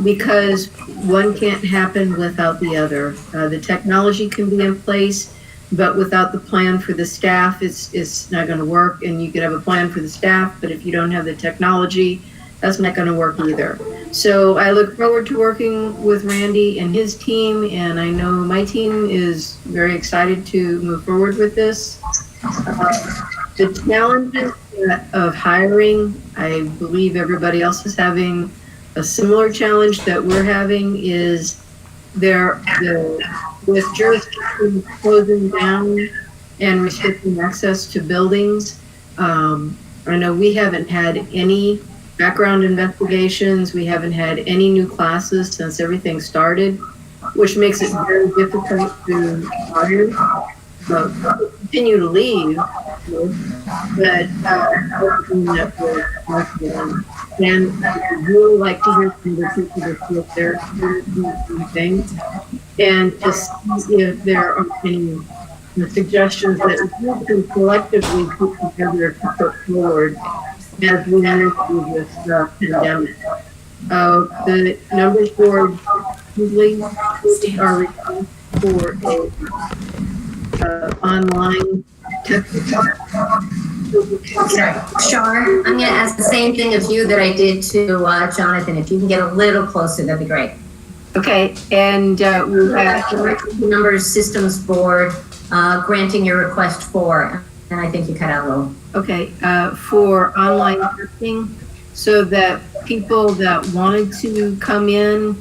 because one can't happen without the other. The technology can be in place, but without the plan for the staff, it's not going to work. And you could have a plan for the staff, but if you don't have the technology, that's not going to work either. So I look forward to working with Randy and his team, and I know my team is very excited to move forward with this. The challenges of hiring, I believe everybody else is having a similar challenge that we're having, is with jurisdictions closing down and restricting access to buildings. I know we haven't had any background investigations. We haven't had any new classes since everything started, which makes it very difficult to hire. But continue to leave, but and I'd really like to hear from the people that feel their things, and to see if there are any suggestions that we can collectively put together to put forward as we manage through this pandemic. The numbers board usually are requested for a online Shar, I'm going to ask the same thing of you that I did to Jonathan. If you can get a little closer, that'd be great. Okay, and we'll have the numbers systems board granting your request for, and I think you cut out a little. Okay, for online testing, so that people that wanted to come in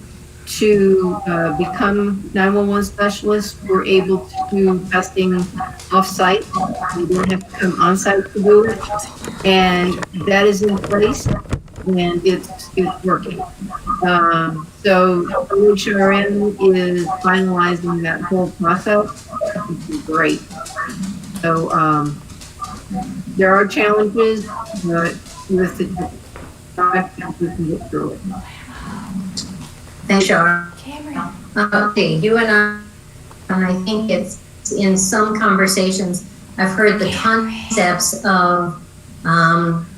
to become 911 specialists were able to do testing off-site. You don't have to come on-site to do it, and that is in place, and it's working. So HRM is finalizing that whole process, which is great. So there are challenges, but with the we can get through it. Thanks, Shar. Okay, you and I think it's in some conversations, I've heard the concepts of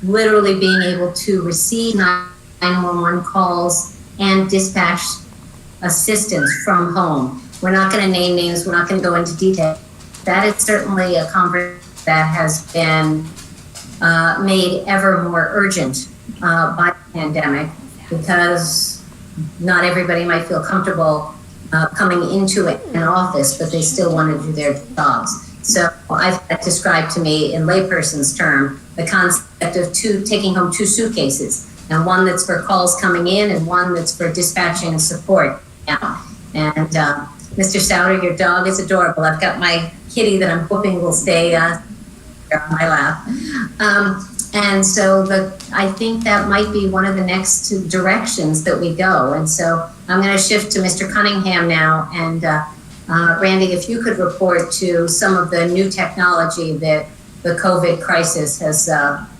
literally being able to receive 911 calls and dispatch assistance from home. We're not going to name names, we're not going to go into detail. That is certainly a conversation that has been made ever more urgent by the pandemic, because not everybody might feel comfortable coming into an office, but they still want to do their jobs. So I've had described to me in layperson's term the concept of taking home two suitcases, and one that's for calls coming in and one that's for dispatching and support. Yeah. And Mr. Souter, your dog is adorable. I've got my kitty that I'm hoping will stay on my lap. And so I think that might be one of the next directions that we go. And so I'm going to shift to Mr. Cunningham now. And Randy, if you could report to some of the new technology that the COVID crisis has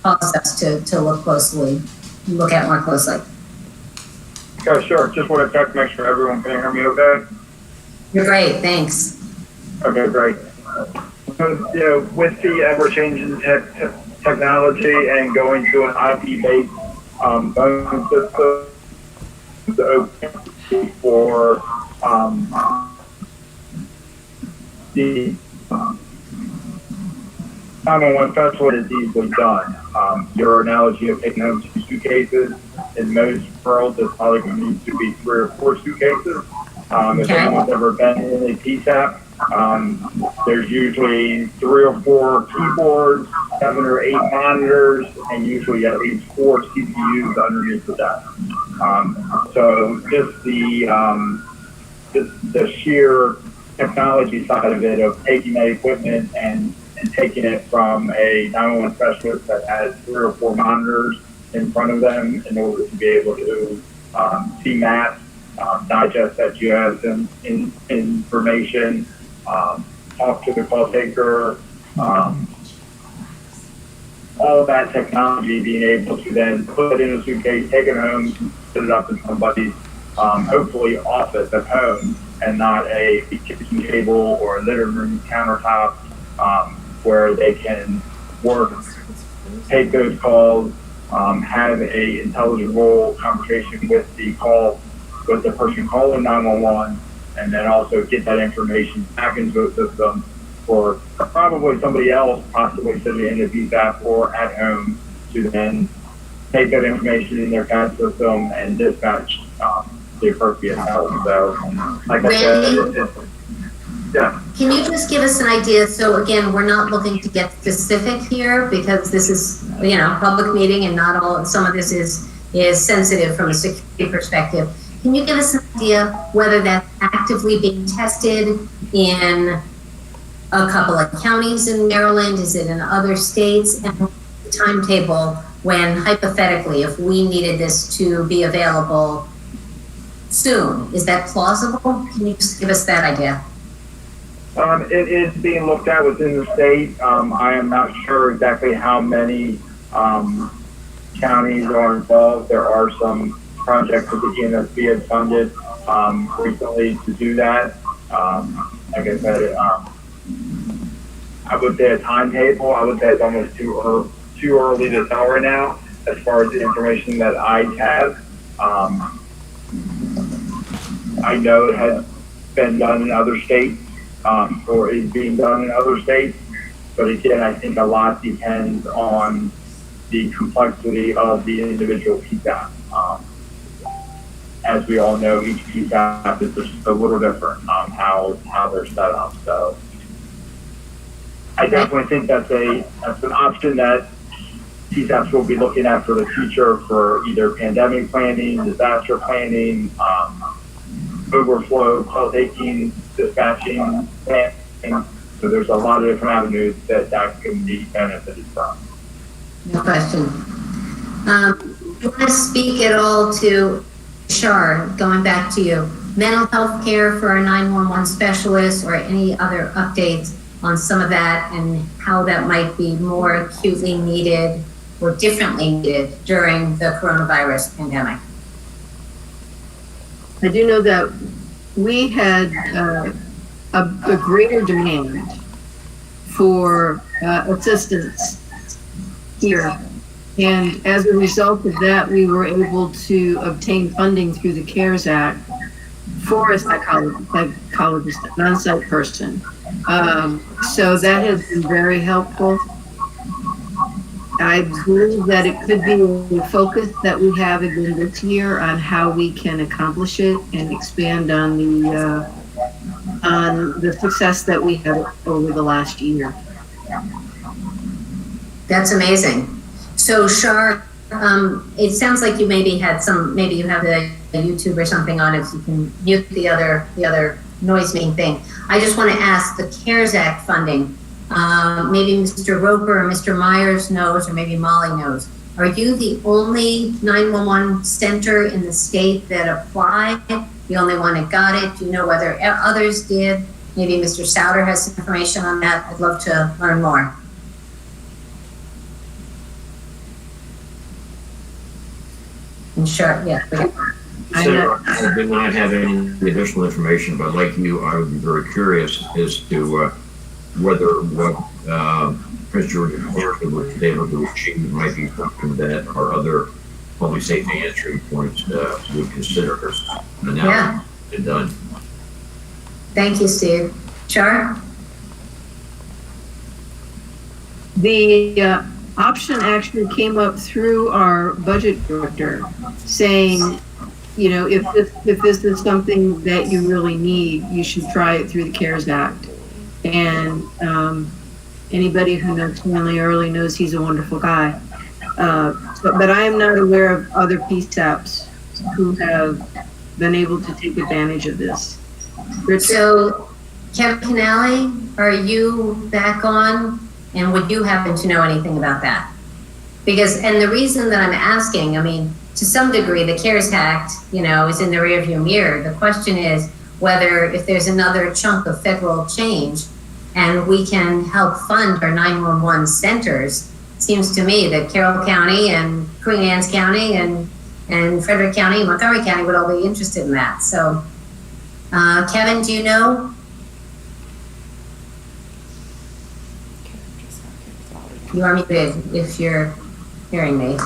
caused us to look at more closely. Okay, sure. Just want to check, make sure everyone can hear me okay? You're great, thanks. Okay, great. you know, with the ever-changing technology and going to an IP-based phone system for the 911 festival is easily done. Your analogy of taking home 2 suitcases, in most worlds, it's probably going to need to be 3 or 4 suitcases. If anyone's ever been in a PSAP, there's usually 3 or 4 keyboards, 7 or 8 monitors, and usually at least 4 CPUs underneath the desk. So just the sheer technology side of it, of taking that equipment and taking it from a 911 specialist that has 3 or 4 monitors in front of them in order to be able to see maps, digest that GIS information, talk to the call taker, all that technology being able to then put it in a suitcase, take it home, put it up in somebody's hopefully office at home and not a kitchen table or a living room countertop, where they can work, take those calls, have a intelligible conversation with the person calling 911, and then also get that information back into a system for probably somebody else possibly sitting in the PSAP or at home to then take that information in their CAD system and dispatch the appropriate help. So, like I said, yeah. Can you just give us an idea? So again, we're not looking to get specific here because this is, you know, a public meeting and not all, some of this is sensitive from a security perspective. Can you give us an idea whether that's actively being tested in a couple of counties in Maryland? Is it in other states? And the timetable when hypothetically, if we needed this to be available soon, is that plausible? Can you just give us that idea? It is being looked at within the state. I am not sure exactly how many counties are involved. There are some projects that the GNSB has funded recently to do that. Like I said, I would say a timetable. I would say it's almost too early to tell right now as far as the information that I have. I know it has been done in other states. Or is being done in other states. But again, I think a lot depends on the complexity of the individual PSAP. As we all know, each PSAP is just a little different how they're set up. So I definitely think that's an option that PSAPs will be looking at for the future for either pandemic planning, disaster planning, overflow, call taking, dispatching, planning. So there's a lot of different avenues that can be benefited from. No question. Do you want to speak at all to Shar, going back to you, mental health care for our 911 specialists or any other updates on some of that and how that might be more acutely needed or differently needed during the coronavirus pandemic? I do know that we had a greater demand for assistance here. And as a result of that, we were able to obtain funding through the CARES Act for a psychologist, non-psych person. So that has been very helpful. I believe that it could be a focus that we have again this year on how we can accomplish it and expand on the success that we had over the last year. That's amazing. So Shar, it sounds like you maybe you have the YouTube or something on, if you can mute the other noise making thing. I just want to ask, the CARES Act funding, maybe Mr. Roper or Mr. Myers knows, or maybe Molly knows. Are you the only 911 center in the state that applied? The only one that got it? Do you know whether others did? Maybe Mr. Souter has some information on that. I'd love to learn more. Sure, yeah. I do not have any additional information, but like you, I would be very curious as to whether what Prince George's County was able to achieve might be something that our other public safety entry points would consider. And now Yeah. it's done. Thank you, Steve. Char? The option actually came up through our budget director saying, you know, if this is something that you really need, you should try it through the CARES Act. And anybody who knows Stanley Early knows he's a wonderful guy. But I am not aware of other PSAPs who have been able to take advantage of this. So, Kevin Canale, are you back on? And would you happen to know anything about that? Because, and the reason that I'm asking, I mean, to some degree, the CARES Act, you know, is in the rearview mirror. The question is whether if there's another chunk of federal change and we can help fund our 911 centers, it seems to me that Carroll County and Queen Anne's County and Frederick County and Montgomery County would all be interested in that. So, Kevin, do you know? You are muted if you're hearing me.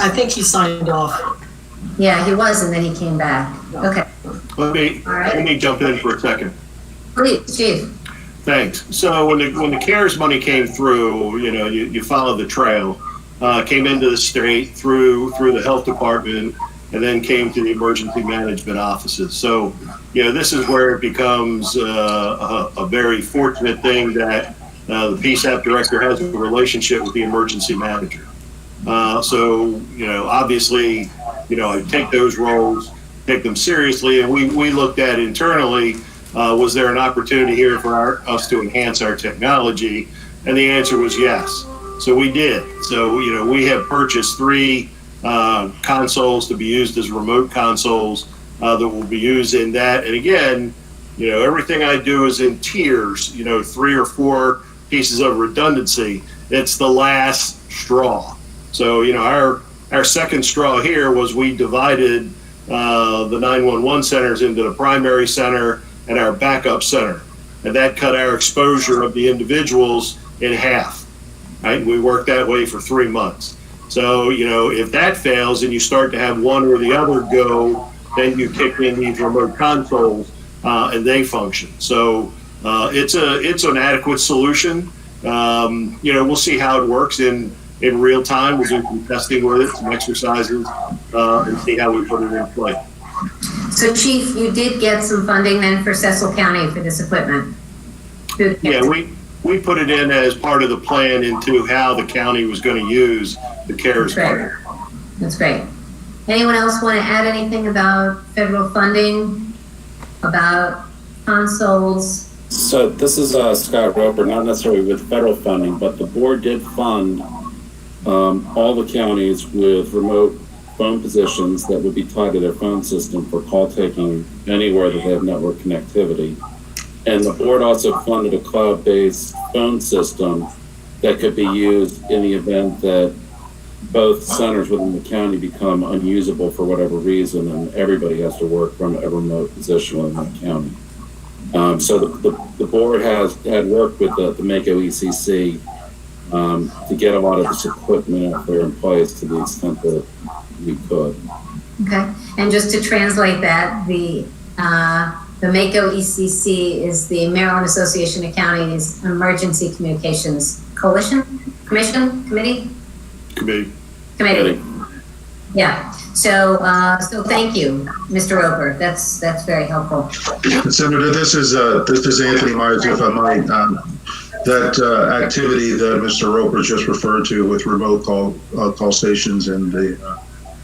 I think he signed off. Yeah, he was, and then he came back. Okay. Let me jump in for a second. Please, Chief. Thanks. So when the CARES money came through, you know, you follow the trail, came into the state through the health department, and then came to the emergency management offices. So, you know, this is where it becomes a very fortunate thing that the PSAP director has a relationship with the emergency manager. So, you know, obviously, you know, I take those roles, take them seriously, and we looked at internally, was there an opportunity here for us to enhance our technology? And the answer was yes. So we did. So, you know, we have purchased 3 consoles to be used as remote consoles that will be used in that. And again, you know, everything I do is in tiers, you know, 3 or 4 pieces of redundancy. It's the last straw. So, you know, our second straw here was we divided the 911 centers into the primary center and our backup center. And that cut our exposure of the individuals in half, right? And we worked that way for 3 months. So, you know, if that fails and you start to have one or the other go, then you kick in these remote consoles and they function. So it's an adequate solution. You know, we'll see how it works in real time. We'll do some testing with it, some exercises, and see how we put it in play. So, Chief, you did get some funding then for Cecil County for this equipment? Yeah, we put it in as part of the plan into how the county was going to use the CARES fund. That's great. Anyone else want to add anything about federal funding, about consoles? So this is Scott Roper, not necessarily with federal funding, but the board did fund all the counties with remote phone positions that would be tied to their phone system for call taking anywhere that they have network connectivity. And the board also funded a cloud-based phone system that could be used in the event that both centers within the county become unusable for whatever reason, and everybody has to work from a remote position within the county. So the board had worked with the Mako ECC to get a lot of this equipment out there in place to the extent that we could. Okay, and just to translate that, the Mako ECC is the Maryland Association of Counties Emergency Communications Coalition? Committee? Yeah, so thank you, Mr. Roper. That's very helpful. Senator, this is Anthony Myers, if I might. That activity that Mr. Roper just referred to with remote call stations and the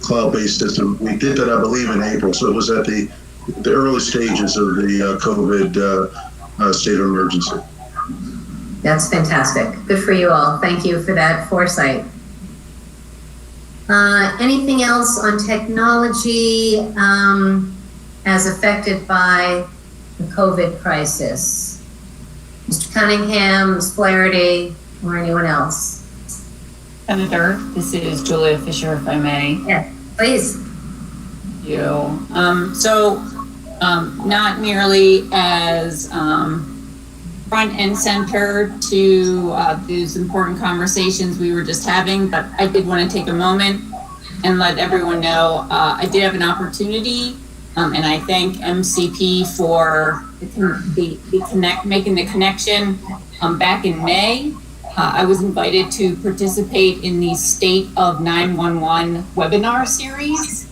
cloud-based system, we did that, I believe, in April. So it was at the early stages of the COVID state of emergency. That's fantastic. Good for you all. Thank you for that foresight. Anything else on technology as affected by the COVID crisis? Mr. Cunningham, Ms. Flaherty, or anyone else? Senator, this is Julia Fisher, if I may. Yeah, please. Thank you. So not nearly as front and center to these important conversations we were just having, but I did want to take a moment and let everyone know I did have an opportunity, and I thank MCP for making the connection back in May. I was invited to participate in the State of 911 webinar series.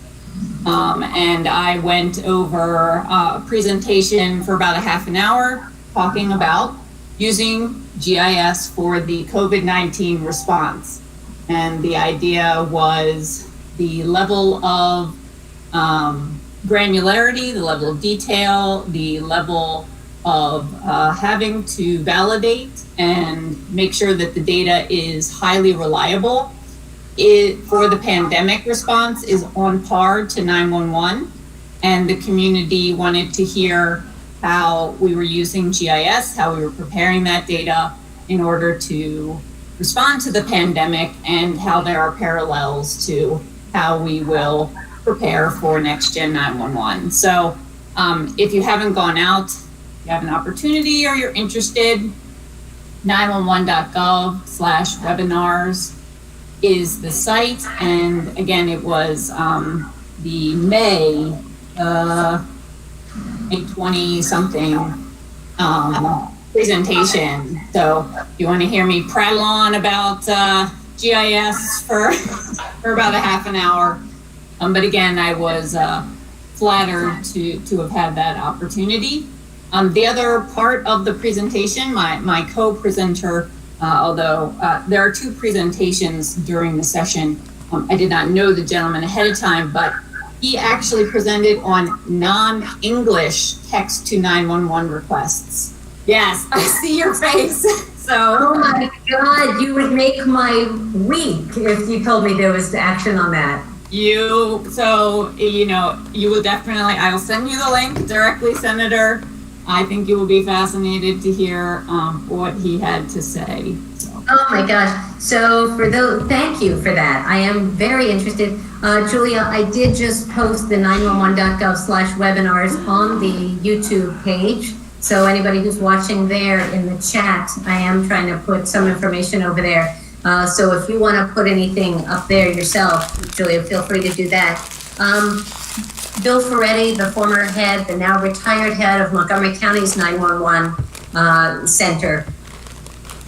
And I went over a presentation for about a half an hour talking about using GIS for the COVID-19 response. And the idea was the level of granularity, the level of detail, the level of having to validate and make sure that the data is highly reliable. For the pandemic response is on par to 911, and the community wanted to hear how we were using GIS, how we were preparing that data in order to respond to the pandemic, and how there are parallels to how we will prepare for next gen 911. So if you haven't gone out, you have an opportunity or you're interested, 911.gov/webinars is the site. And again, it was the May 20 something presentation. So if you want to hear me prattle on about GIS for about a half an hour. But again, I was flattered to have had that opportunity. The other part of the presentation, my co-presenter, although there are two presentations during the session, I did not know the gentleman ahead of time, but he actually presented on non-English text to 911 requests. Yes, I see your face. So, oh my God, you would make my week if you told me there was action on that. You will definitely, I'll send you the link directly, Senator. I think you will be fascinated to hear what he had to say. So. Oh my gosh. So thank you for that. I am very interested. Julia, I did just post the 911.gov/webinars on the YouTube page. So anybody who's watching there in the chat, I am trying to put some information over there. So if you want to put anything up there yourself, Julia, feel free to do that. Bill Ferretti, the former head, the now retired head of Montgomery County's 911 center,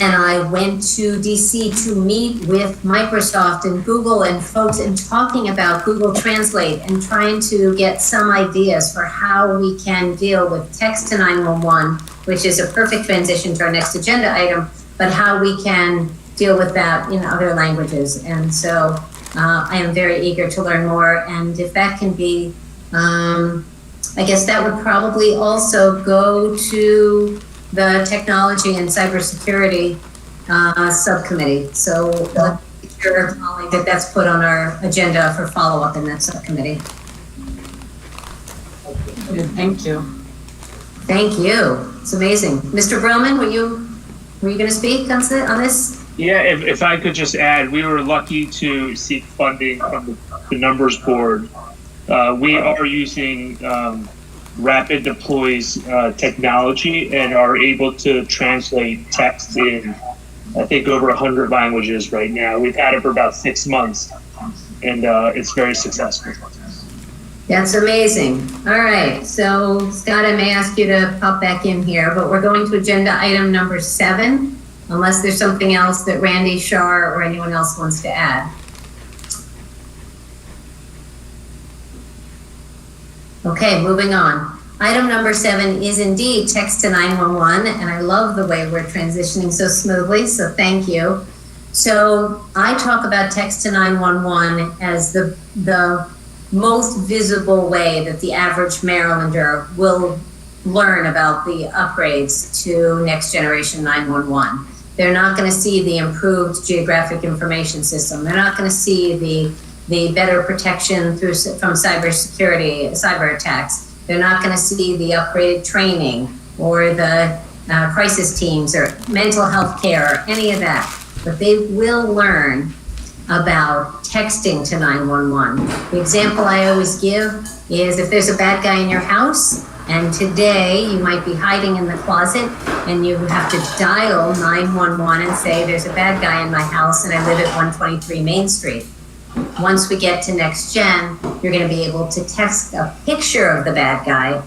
and I went to DC to meet with Microsoft and Google and folks and talking about Google Translate and trying to get some ideas for how we can deal with text to 911, which is a perfect transition to our next agenda item, but how we can deal with that in other languages. And so I am very eager to learn more. And if that can be, I guess that would probably also go to the technology and cybersecurity subcommittee. So make sure, Molly, that that's put on our agenda for follow-up in that subcommittee. Thank you. Thank you. It's amazing. Mr. Broman, were you going to speak on this? Yeah, if I could just add, we were lucky to seek funding from the numbers board. We are using Rapid Deploy's technology and are able to translate text in, I think, over 100 languages right now. We've had it for about 6 months, and it's very successful. That's amazing. All right, so Scott, I may ask you to pop back in here, but we're going to agenda item number 7, unless there's something else that Randy, Shar, or anyone else wants to add. Okay, moving on. Item number 7 is indeed text to 911, and I love the way we're transitioning so smoothly, so thank you. So I talk about text to 911 as the most visible way that the average Marylander will learn about the upgrades to next generation 911. They're not going to see the improved geographic information system. They're not going to see the better protection from cyber attacks. They're not going to see the upgraded training or the crisis teams or mental health care or any of that. But they will learn about texting to 911. The example I always give is if there's a bad guy in your house, And today you might be hiding in the closet and you have to dial 911 and say, there's a bad guy in my house and I live at 123 Main Street. Once we get to next gen, you're going to be able to text a picture of the bad guy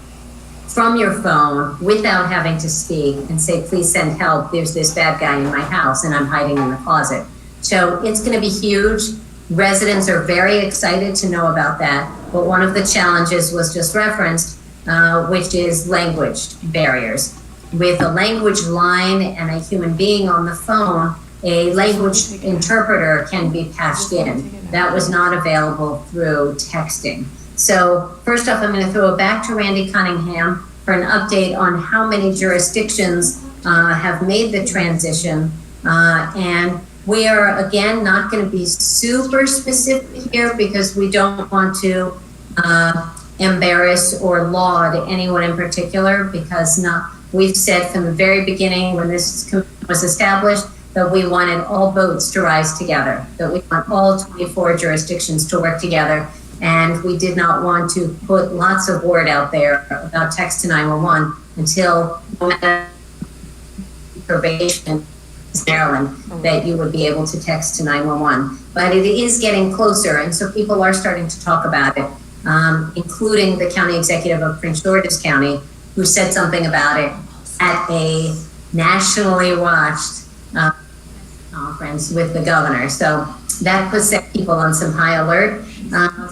from your phone without having to speak and say, please send help. There's this bad guy in my house and I'm hiding in the closet. So it's going to be huge. Residents are very excited to know about that. But one of the challenges was just referenced, which is language barriers. With a language line and a human being on the phone, a language interpreter can be patched in. That was not available through texting. So first off, I'm going to throw it back to Randy Cunningham for an update on how many jurisdictions have made the transition. And we are, again, not going to be super specific here because we don't want to embarrass or laud anyone in particular, because we've said from the very beginning when this was established that we wanted all boats to rise together, that we want all 24 jurisdictions to work together. And we did not want to put lots of word out there about text to 911 until probation in Maryland that you would be able to text to 911. But it is getting closer, and so people are starting to talk about it, including the county executive of Prince George's County, who said something about it at a nationally watched conference with the governor. So that puts people on some high alert.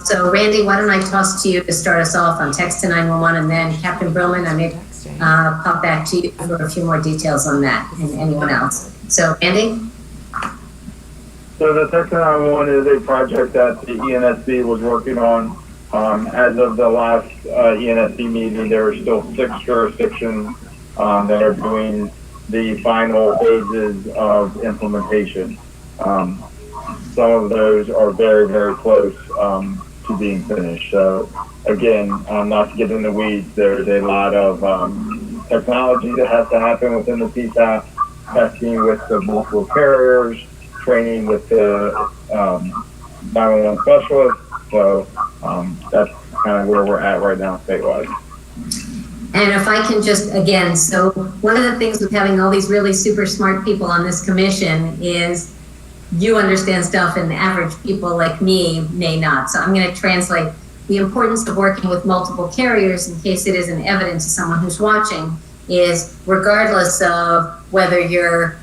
So Randy, why don't I toss to you to start us off on text to 911, and then Captain Brillman, I may pop back to you for a few more details on that, and anyone else. So Randy? So the text to 911 is a project that the ENSB was working on. As of the last ENSB meeting, there are still 6 jurisdictions that are doing the final phases of implementation. Some of those are very, very close to being finished. So again, not to get in the weeds, there's a lot of technology that has to happen within the PSAP, testing with the multiple carriers, training with the 911 specialists. So that's kind of where we're at right now statewide. And if I can just, again, so one of the things with having all these really super smart people on this commission is you understand stuff and the average people like me may not. So I'm going to translate the importance of working with multiple carriers, in case it isn't evident to someone who's watching, is regardless of whether you're,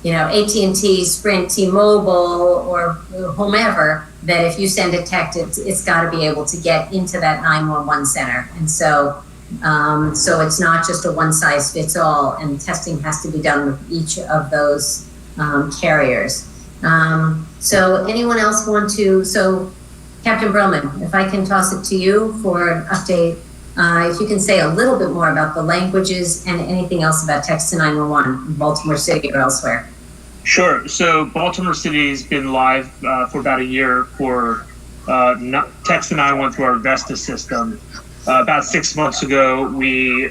AT&T, Sprint, T-Mobile, or whomever, that if you send a text, it's got to be able to get into that 911 center. And so it's not just a one-size-fits-all, and testing has to be done with each of those carriers. So anyone else want to, so Captain Brillman, if I can toss it to you for an update, if you can say a little bit more about the languages and anything else about text to 911 in Baltimore City or elsewhere. Sure. So Baltimore City has been live for about a year for text to 911 through our Vesta system. About 6 months ago, we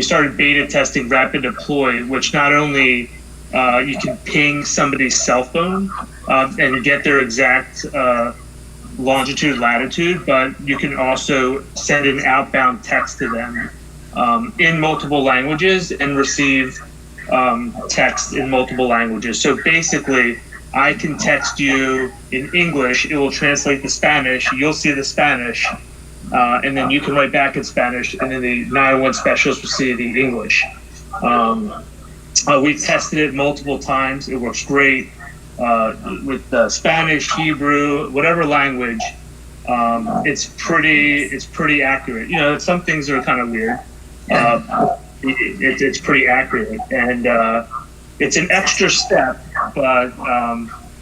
started beta testing Rapid Deploy, which not only you can ping somebody's cell phone and get their exact longitude, latitude, but you can also send an outbound text to them in multiple languages and receive text in multiple languages. So basically, I can text you in English, it will translate to Spanish, you'll see the Spanish, and then you can write back in Spanish, and then the 911 specialist will see the English. We've tested it multiple times. It works great with Spanish, Hebrew, whatever language. It's pretty accurate. Some things are kind of weird. It's pretty accurate, and it's an extra step, but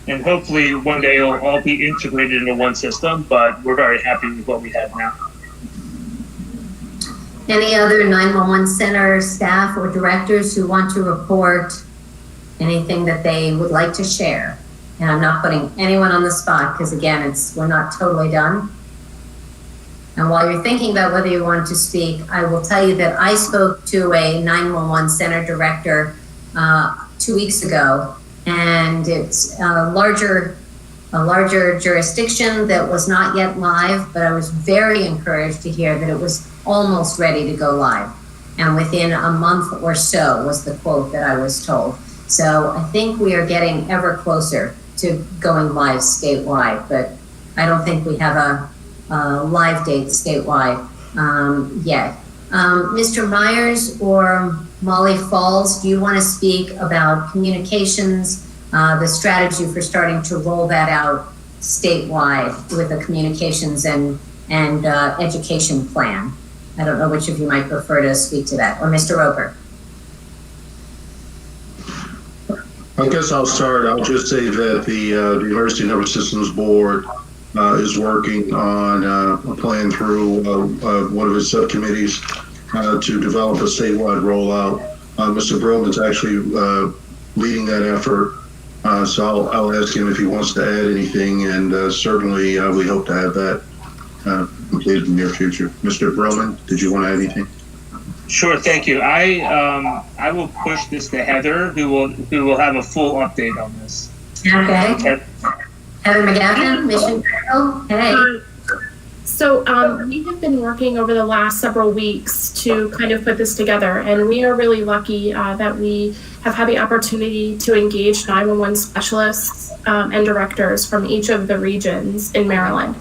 and hopefully one day it'll all be integrated into one system. But we're very happy with what we have now. Any other 911 center staff or directors who want to report anything that they would like to share? And I'm not putting anyone on the spot because, again, we're not totally done. And while you're thinking about whether you want to speak, I will tell you that I spoke to a 911 center director 2 weeks ago, and it's a larger jurisdiction that was not yet live, but I was very encouraged to hear that it was almost ready to go live. And within a month or so was the quote that I was told. So I think we are getting ever closer to going live statewide, but I don't think we have a live date statewide yet. Mr. Myers or Molly Falls, do you want to speak about communications, the strategy for starting to roll that out statewide with a communications and education plan? I don't know which of you might prefer to speak to that, or Mr. Roper. I guess I'll start. I'll just say that the Emergency Number Systems Board is working on a plan through one of its subcommittees to develop a statewide rollout. Mr. Broman's actually leading that effort, so I'll ask him if he wants to add anything, and certainly we hope to have that completed in the near future. Mr. Broman, did you want to add anything? Sure, thank you. I will push this to Heather, who will have a full update on this. Okay. Heather McGavin, Mission Control. Hey. So we have been working over the last several weeks to kind of put this together, and we are really lucky that we have had the opportunity to engage 911 specialists and directors from each of the regions in Maryland.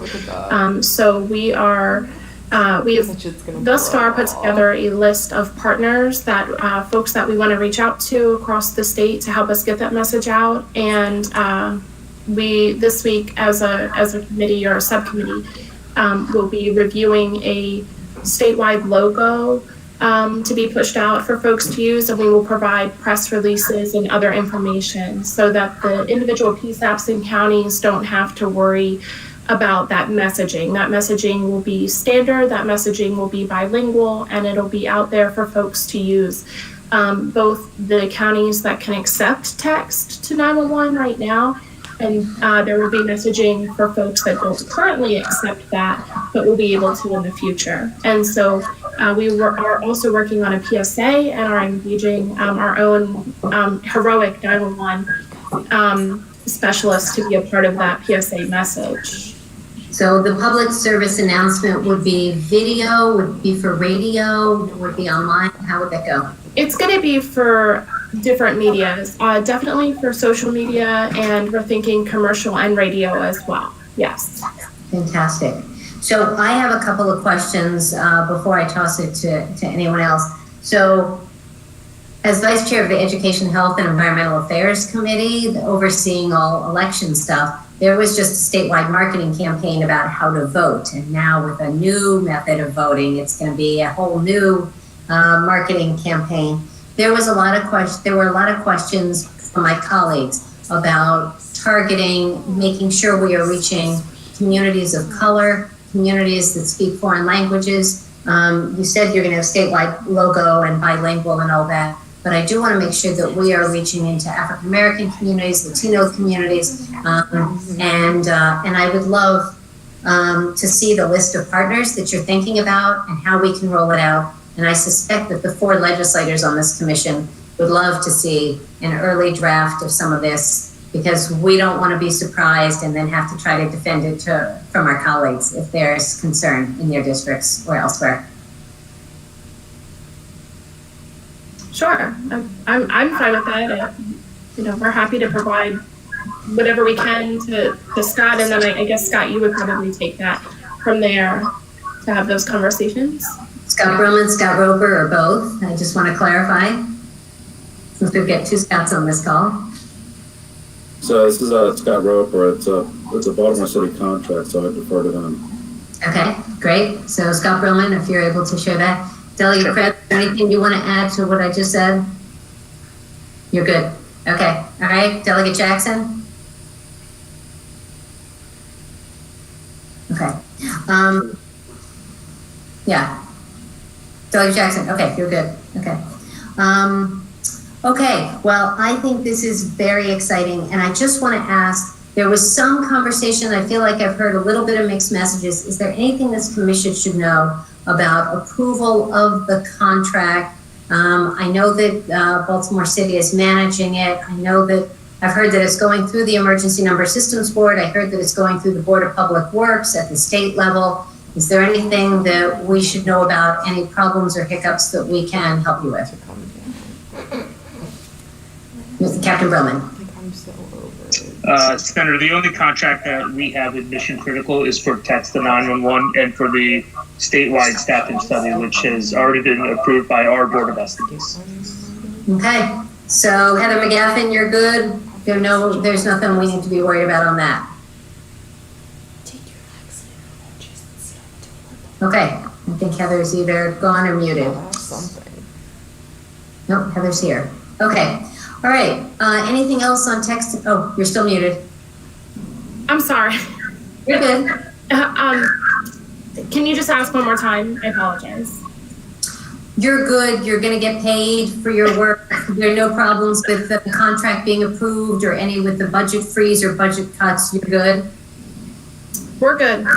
So we have thus far put together a list of partners that folks that we want to reach out to across the state to help us get that message out. And we this week as a committee or a subcommittee will be reviewing a statewide logo to be pushed out for folks to use, and we will provide press releases and other information so that the individual PSAPs and counties don't have to worry about that messaging. That messaging will be standard, that messaging will be bilingual, and it'll be out there for folks to use. Both the counties that can accept text to 911 right now, and there will be messaging for folks that don't currently accept that, but will be able to in the future. And so we are also working on a PSA and are engaging our own heroic 911 specialists to be a part of that PSA message. So the public service announcement would be video, would be for radio, would be online. How would that go? It's going to be for different medias, definitely for social media, and we're thinking commercial and radio as well. Yes. Fantastic. So I have a couple of questions before I toss it to anyone else. So as Vice Chair of the Education, Health, and Environmental Affairs Committee, overseeing all election stuff, there was just a statewide marketing campaign about how to vote. And now with a new method of voting, it's going to be a whole new marketing campaign. There were a lot of questions from my colleagues about targeting, making sure we are reaching communities of color, communities that speak foreign languages. You said you're going to have statewide logo and bilingual and all that, but I do want to make sure that we are reaching into African American communities, Latino communities, and I would love to see the list of partners that you're thinking about and how we can roll it out. And I suspect that the 4 legislators on this commission would love to see an early draft of some of this, because we don't want to be surprised and then have to try to defend it from our colleagues if there's concern in their districts or elsewhere. Sure, I'm fine with that. We're happy to provide whatever we can to Scott, and then I guess Scott, you would probably take that from there to have those conversations. Scott Broman, Scott Roper, or both? I just want to clarify, since we've got 2 Scotts on this call. So this is Scott Roper. It's a Baltimore City contract, so I defer to them. Okay, great. So Scott Broman, if you're able to share that. Delegate Krebs, anything you want to add to what I just said? You're good. Okay. All right. Delegate Jackson. Okay. Yeah. Delegate Jackson. Okay, you're good. Okay. Okay. Well, I think this is very exciting, and I just want to ask. There was some conversation. I feel like I've heard a little bit of mixed messages. Is there anything this commission should know about approval of the contract? I know that Baltimore City is managing it. I know that I've heard that it's going through the Emergency Number Systems Board. I heard that it's going through the Board of Public Works at the state level. Is there anything that we should know about, any problems or hiccups that we can help you with? Captain Broman. Senator, the only contract that we have with Mission Critical is for text to 911 and for the statewide staffing study, which has already been approved by our Board of Estimates. Okay, so Heather McGaffin, you're good? There's nothing we need to be worried about on that. Okay, I think Heather's either gone or muted. Nope, Heather's here. Okay, all right. Anything else on text? Oh, you're still muted. I'm sorry. You're good. Can you just ask one more time? I apologize. You're good. You're going to get paid for your work. There are no problems with the contract being approved or any with the budget freeze or budget cuts. You're good? We're good.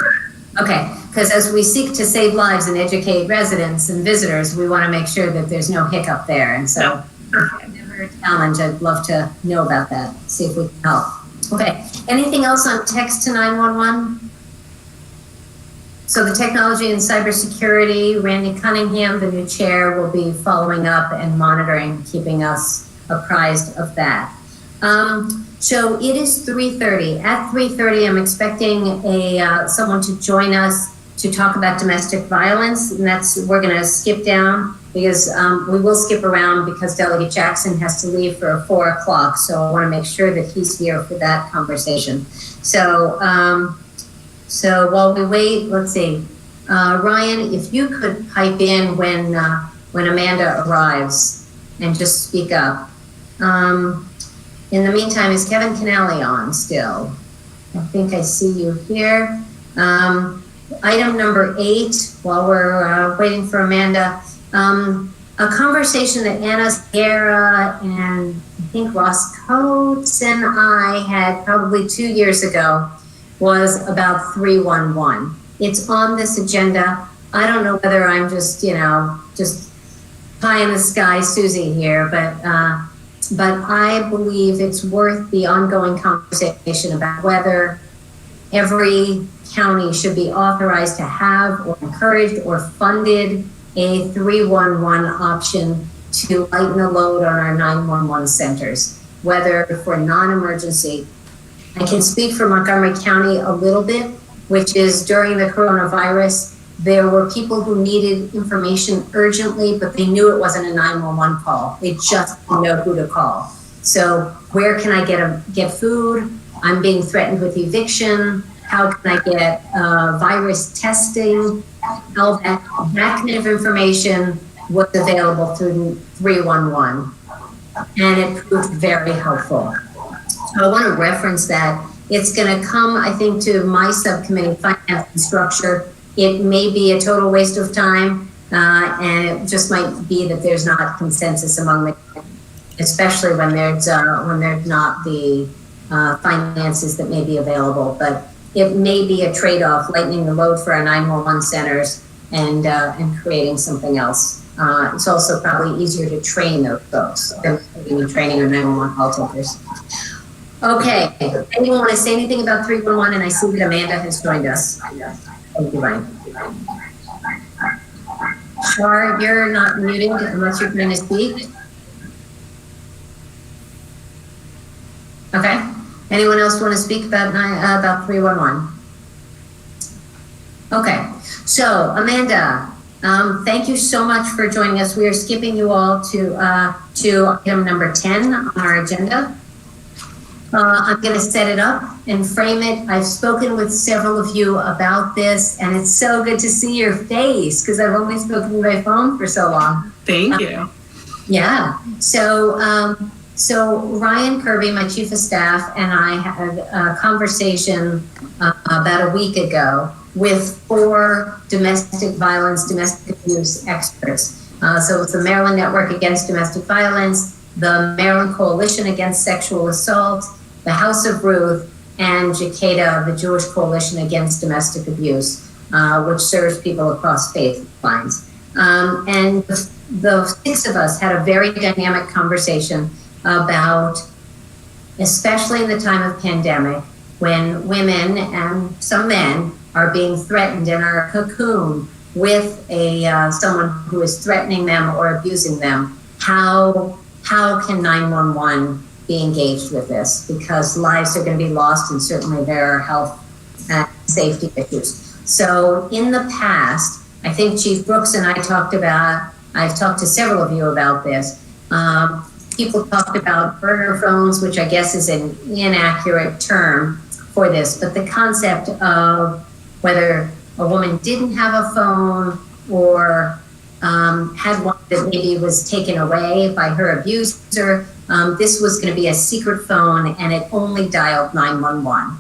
Okay, because as we seek to save lives and educate residents and visitors, we want to make sure that there's no hiccup there. And so, never a challenge. I'd love to know about that, see if we can help. Okay, anything else on text to 911? So the technology and cybersecurity, Randy Cunningham, the new chair, will be following up and monitoring, keeping us apprised of that. So it is 3:30. At 3:30, I'm expecting someone to join us to talk about domestic violence, and we're going to skip down because we will skip around because Delegate Jackson has to leave for 4 o'clock. So I want to make sure that he's here for that conversation. So while we wait, let's see, Ryan, if you could pipe in when Amanda arrives and just speak up. In the meantime, is Kevin Canale on still? I think I see you here. Item number 8, while we're waiting for Amanda, a conversation that Anna Sierra and I think Ross Coates and I had probably 2 years ago was about 311. It's on this agenda. I don't know whether I'm just pie in the sky Susie here, but I believe it's worth the ongoing conversation about whether every county should be authorized to have or encouraged or funded a 311 option to lighten the load on our 911 centers, whether for non-emergency. I can speak for Montgomery County a little bit, which is during the coronavirus, there were people who needed information urgently, but they knew it wasn't a 911 call. They just didn't know who to call. So where can I get food? I'm being threatened with eviction. How can I get virus testing? All that kind of information was available through 311, and it proved very helpful. So I want to reference that. It's going to come, I think, to my subcommittee, Finance and Structure. It may be a total waste of time, and it just might be that there's not consensus among the, especially when there's not the finances that may be available. But it may be a trade-off, lightening the load for our 911 centers and creating something else. It's also probably easier to train those folks than training our 911 call takers. Okay, anyone want to say anything about 311? And I see that Amanda has joined us. Thank you, Ryan. Char, you're not muted unless you're going to speak. Okay. Anyone else want to speak about 311? Okay. So, Amanda, thank you so much for joining us. We are skipping you all to item number 10 on our agenda. I'm going to set it up and frame it. I've spoken with several of you about this, and it's so good to see your face because I've only spoken by phone for so long. Thank you. Yeah. So Ryan Kirby, my chief of staff, and I had a conversation about a week ago with 4 domestic violence, domestic abuse experts. So it's the Maryland Network Against Domestic Violence, the Maryland Coalition Against Sexual Assault, the House of Ruth, and JCADA, the Jewish Coalition Against Domestic Abuse, which serves people across faith lines. And the 6 of us had a very dynamic conversation about, especially in the time of pandemic, when women and some men are being threatened and are cocooned with someone who is threatening them or abusing them, how can 911 be engaged with this? Because lives are going to be lost, and certainly there are health and safety issues. So in the past, I think Chief Brooks and I've talked to several of you about this. People talked about burner phones, which I guess is an inaccurate term for this, but the concept of whether a woman didn't have a phone or had one that maybe was taken away by her abuser, this was going to be a secret phone and it only dialed 911.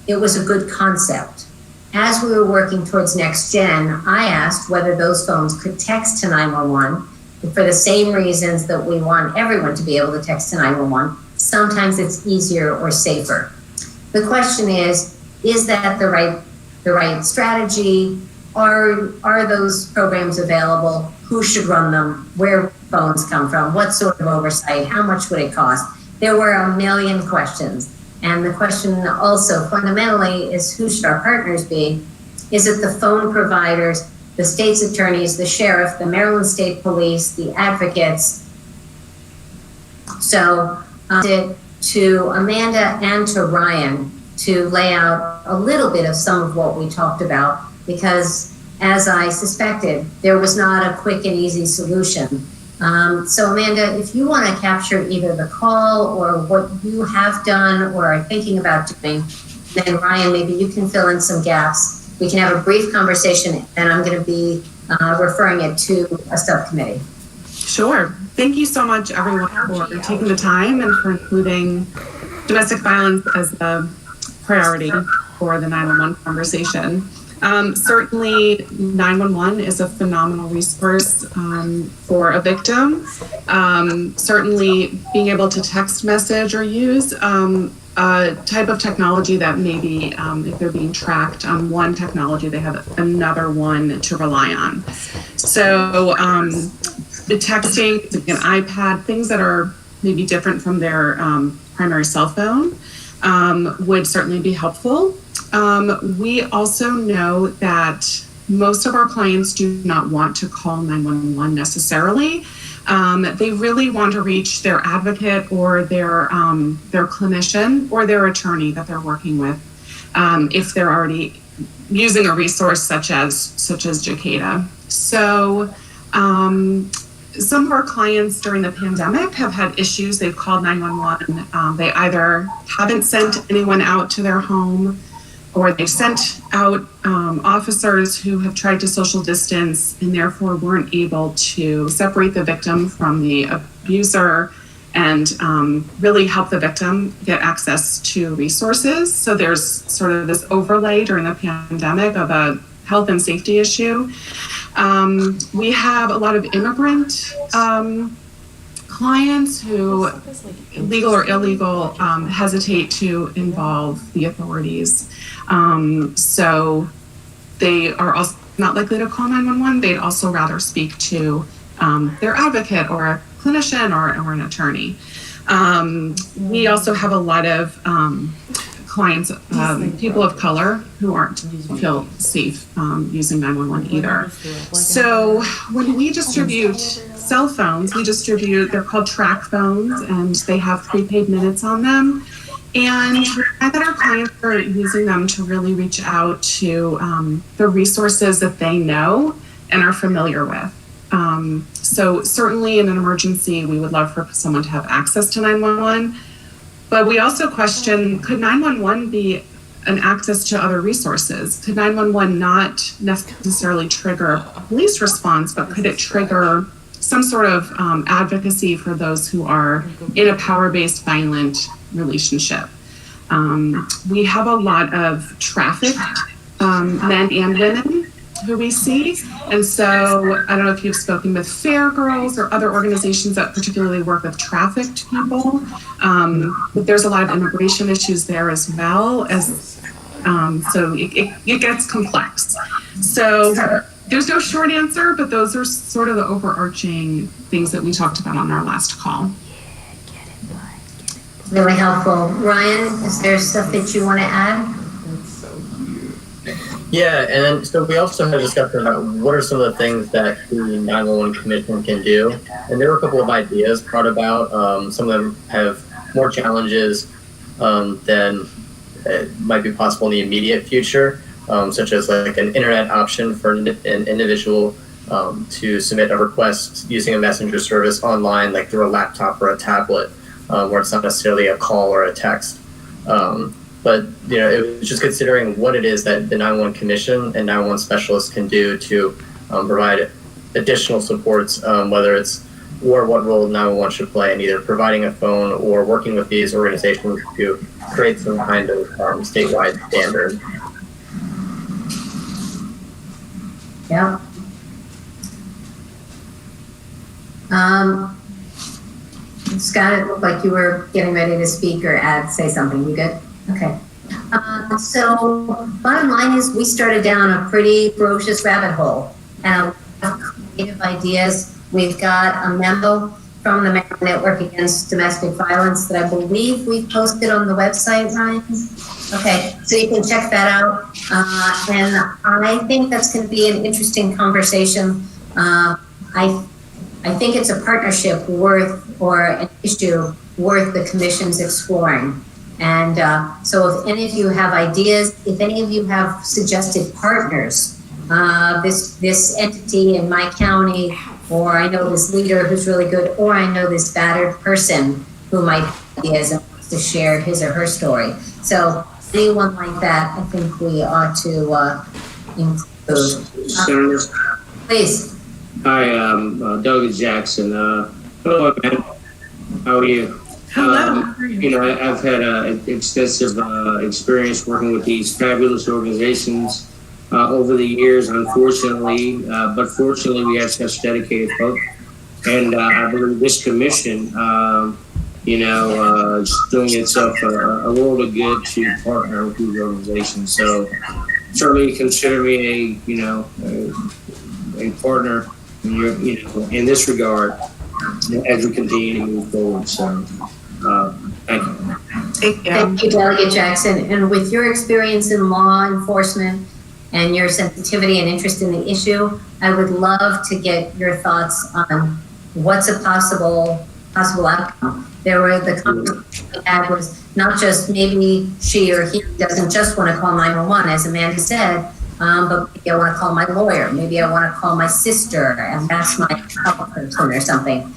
It was a good concept. As we were working towards next gen, I asked whether those phones could text to 911 for the same reasons that we want everyone to be able to text to 911. Sometimes it's easier or safer. The question is that the right strategy? Are those programs available? Who should run them? Where phones come from? What sort of oversight? How much would it cost? There were a million questions. And the question also fundamentally is, who should our partners be? Is it the phone providers, the state's attorneys, the sheriff, the Maryland State Police, the advocates? So to Amanda and to Ryan to lay out a little bit of some of what we talked about, because as I suspected, there was not a quick and easy solution. So Amanda, if you want to capture either the call or what you have done or are thinking about doing, then Ryan, maybe you can fill in some gaps. We can have a brief conversation, and I'm going to be referring it to a subcommittee. Sure. Thank you so much, everyone, for taking the time and for including domestic violence as a priority for the 911 conversation. Certainly 911 is a phenomenal resource for a victim. Certainly being able to text message or use a type of technology that maybe if they're being tracked on one technology, they have another one to rely on. So the texting, an iPad, things that are maybe different from their primary cell phone would certainly be helpful. We also know that most of our clients do not want to call 911 necessarily. They really want to reach their advocate or their clinician or their attorney that they're working with, if they're already using a resource such as Jakarta. So some of our clients during the pandemic have had issues. They've called 911. They either haven't sent anyone out to their home, or they've sent out officers who have tried to social distance and therefore weren't able to separate the victim from the abuser and really help the victim get access to resources. So there's sort of this overlay during the pandemic of a health and safety issue. We have a lot of immigrant clients who, legal or illegal, hesitate to involve the authorities. So they are also not likely to call 911. They'd also rather speak to their advocate or a clinician or an attorney. We also have a lot of clients, people of color who aren't feel safe using 911 either. So when we distribute cell phones, they're called track phones, and they have prepaid minutes on them. And we find that our clients are using them to really reach out to the resources that they know and are familiar with. So certainly in an emergency, we would love for someone to have access to 911. But we also question, could 911 be an access to other resources? Could 911 not necessarily trigger a police response, but could it trigger some sort of advocacy for those who are in a power-based violent relationship? We have a lot of trafficked men and women who we see. And so I don't know if you've spoken with Fair Girls or other organizations that particularly work with trafficked people, but there's a lot of immigration issues there as well. So it gets complex. So there's no short answer, but those are sort of the overarching things that we talked about on our last call. Really helpful. Ryan, is there stuff that you want to add? Yeah, and then so we also had a discussion about what are some of the things that the 911 Commission can do, and there were a couple of ideas brought about. Some of them have more challenges than might be possible in the immediate future, such as like an internet option for an individual to submit a request using a messenger service online, like through a laptop or a tablet, where it's not necessarily a call or a text. But it was just considering what it is that the 911 Commission and 911 specialists can do to provide additional supports, whether it's or what role 911 should play in either providing a phone or working with these organizations to create some kind of statewide standard. Yeah. Scott, it looked like you were getting ready to speak or say something. You good? Okay. So bottom line is we started down a pretty ferocious rabbit hole and a lot of creative ideas. We've got a memo from the Maryland Network Against Domestic Violence that I believe we posted on the website, Ryan. Okay, so you can check that out. And I think that's going to be an interesting conversation. I think it's a partnership or an issue worth the Commission's exploring. And so if any of you have ideas, if any of you have suggested partners, this entity in my county, or I know this leader who's really good, or I know this battered person who might have ideas and wants to share his or her story. So anyone like that, I think we ought to include. Please. Hi, Doug Jackson. Hello, man. How are you? Hello. I've had extensive experience working with these fabulous organizations over the years, unfortunately, but fortunately we have such dedicated folks. And I believe this commission, is doing itself a world of good to partner with these organizations. So certainly consider me a partner in this regard as we continue to move forward. So thank you. Thank you, Delegate Jackson. And with your experience in law enforcement and your sensitivity and interest in the issue, I would love to get your thoughts on what's a possible outcome. There were the conversation we had was not just maybe she or he doesn't just want to call 911, as Amanda said, but maybe I want to call my lawyer. Maybe I want to call my sister, and that's my health person or something.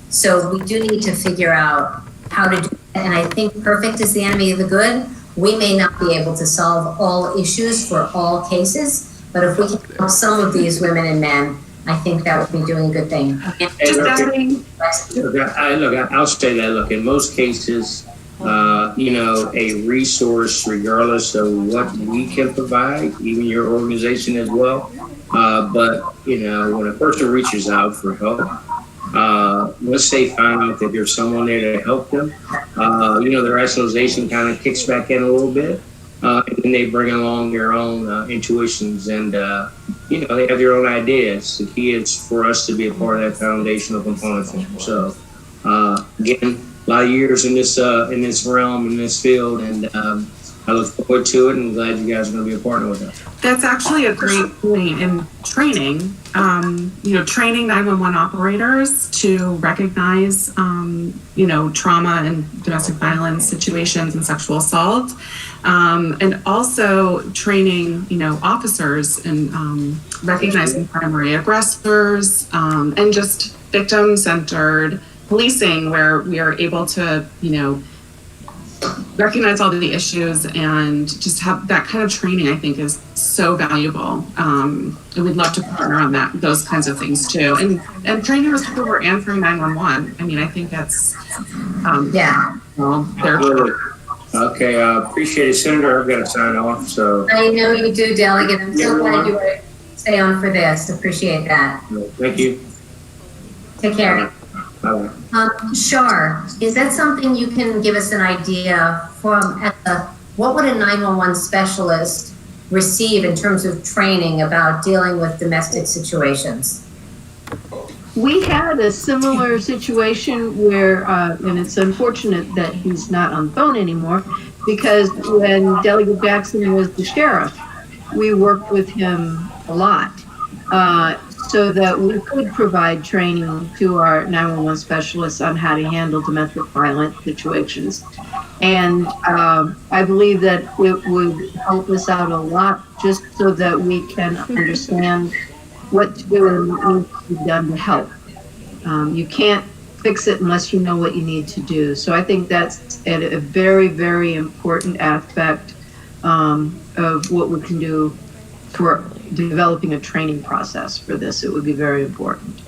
So we do need to figure out how to do it. And I think perfect is the enemy of the good. We may not be able to solve all issues for all cases, but if we can help some of these women and men, I think that would be doing a good thing. I'll say that, look, in most cases, a resource, regardless of what we can provide, even your organization as well. But when a person reaches out for help, once they find out that there's someone there to help them, their rationalization kind of kicks back in a little bit. And then they bring along their own intuitions and, they have their own ideas. The key is for us to be a part of that foundational component for them. So, again, a lot of years in this realm, in this field, and I look forward to it and glad you guys are going to be a partner with us. That's actually a great point in training. Training 911 operators to recognize, trauma and domestic violence situations and sexual assault, and also training, officers and recognizing primary aggressors, and just victim-centered policing, where we are able to, recognize all the issues and just have that kind of training. I think is so valuable, and we'd love to partner on those kinds of things too. And training those people who are answering 911. I mean, I think that's Okay, appreciate it, Senator. I've got to sign off. So I know you do, Delegate. I'm so glad you were stay on for this. Appreciate that. Thank you. Take care. Shar, is that something you can give us an idea from? What would a 911 specialist receive in terms of training about dealing with domestic situations? We had a similar situation where, and it's unfortunate that he's not on the phone anymore, because when Delegate Jackson was the sheriff, we worked with him a lot so that we could provide training to our 911 specialists on how to handle domestic violence situations. And I believe that it would help us out a lot just so that we can understand what to do and what needs to be done to help. You can't fix it unless you know what you need to do. So I think that's a very, very important aspect of what we can do for developing a training process for this. It would be very important.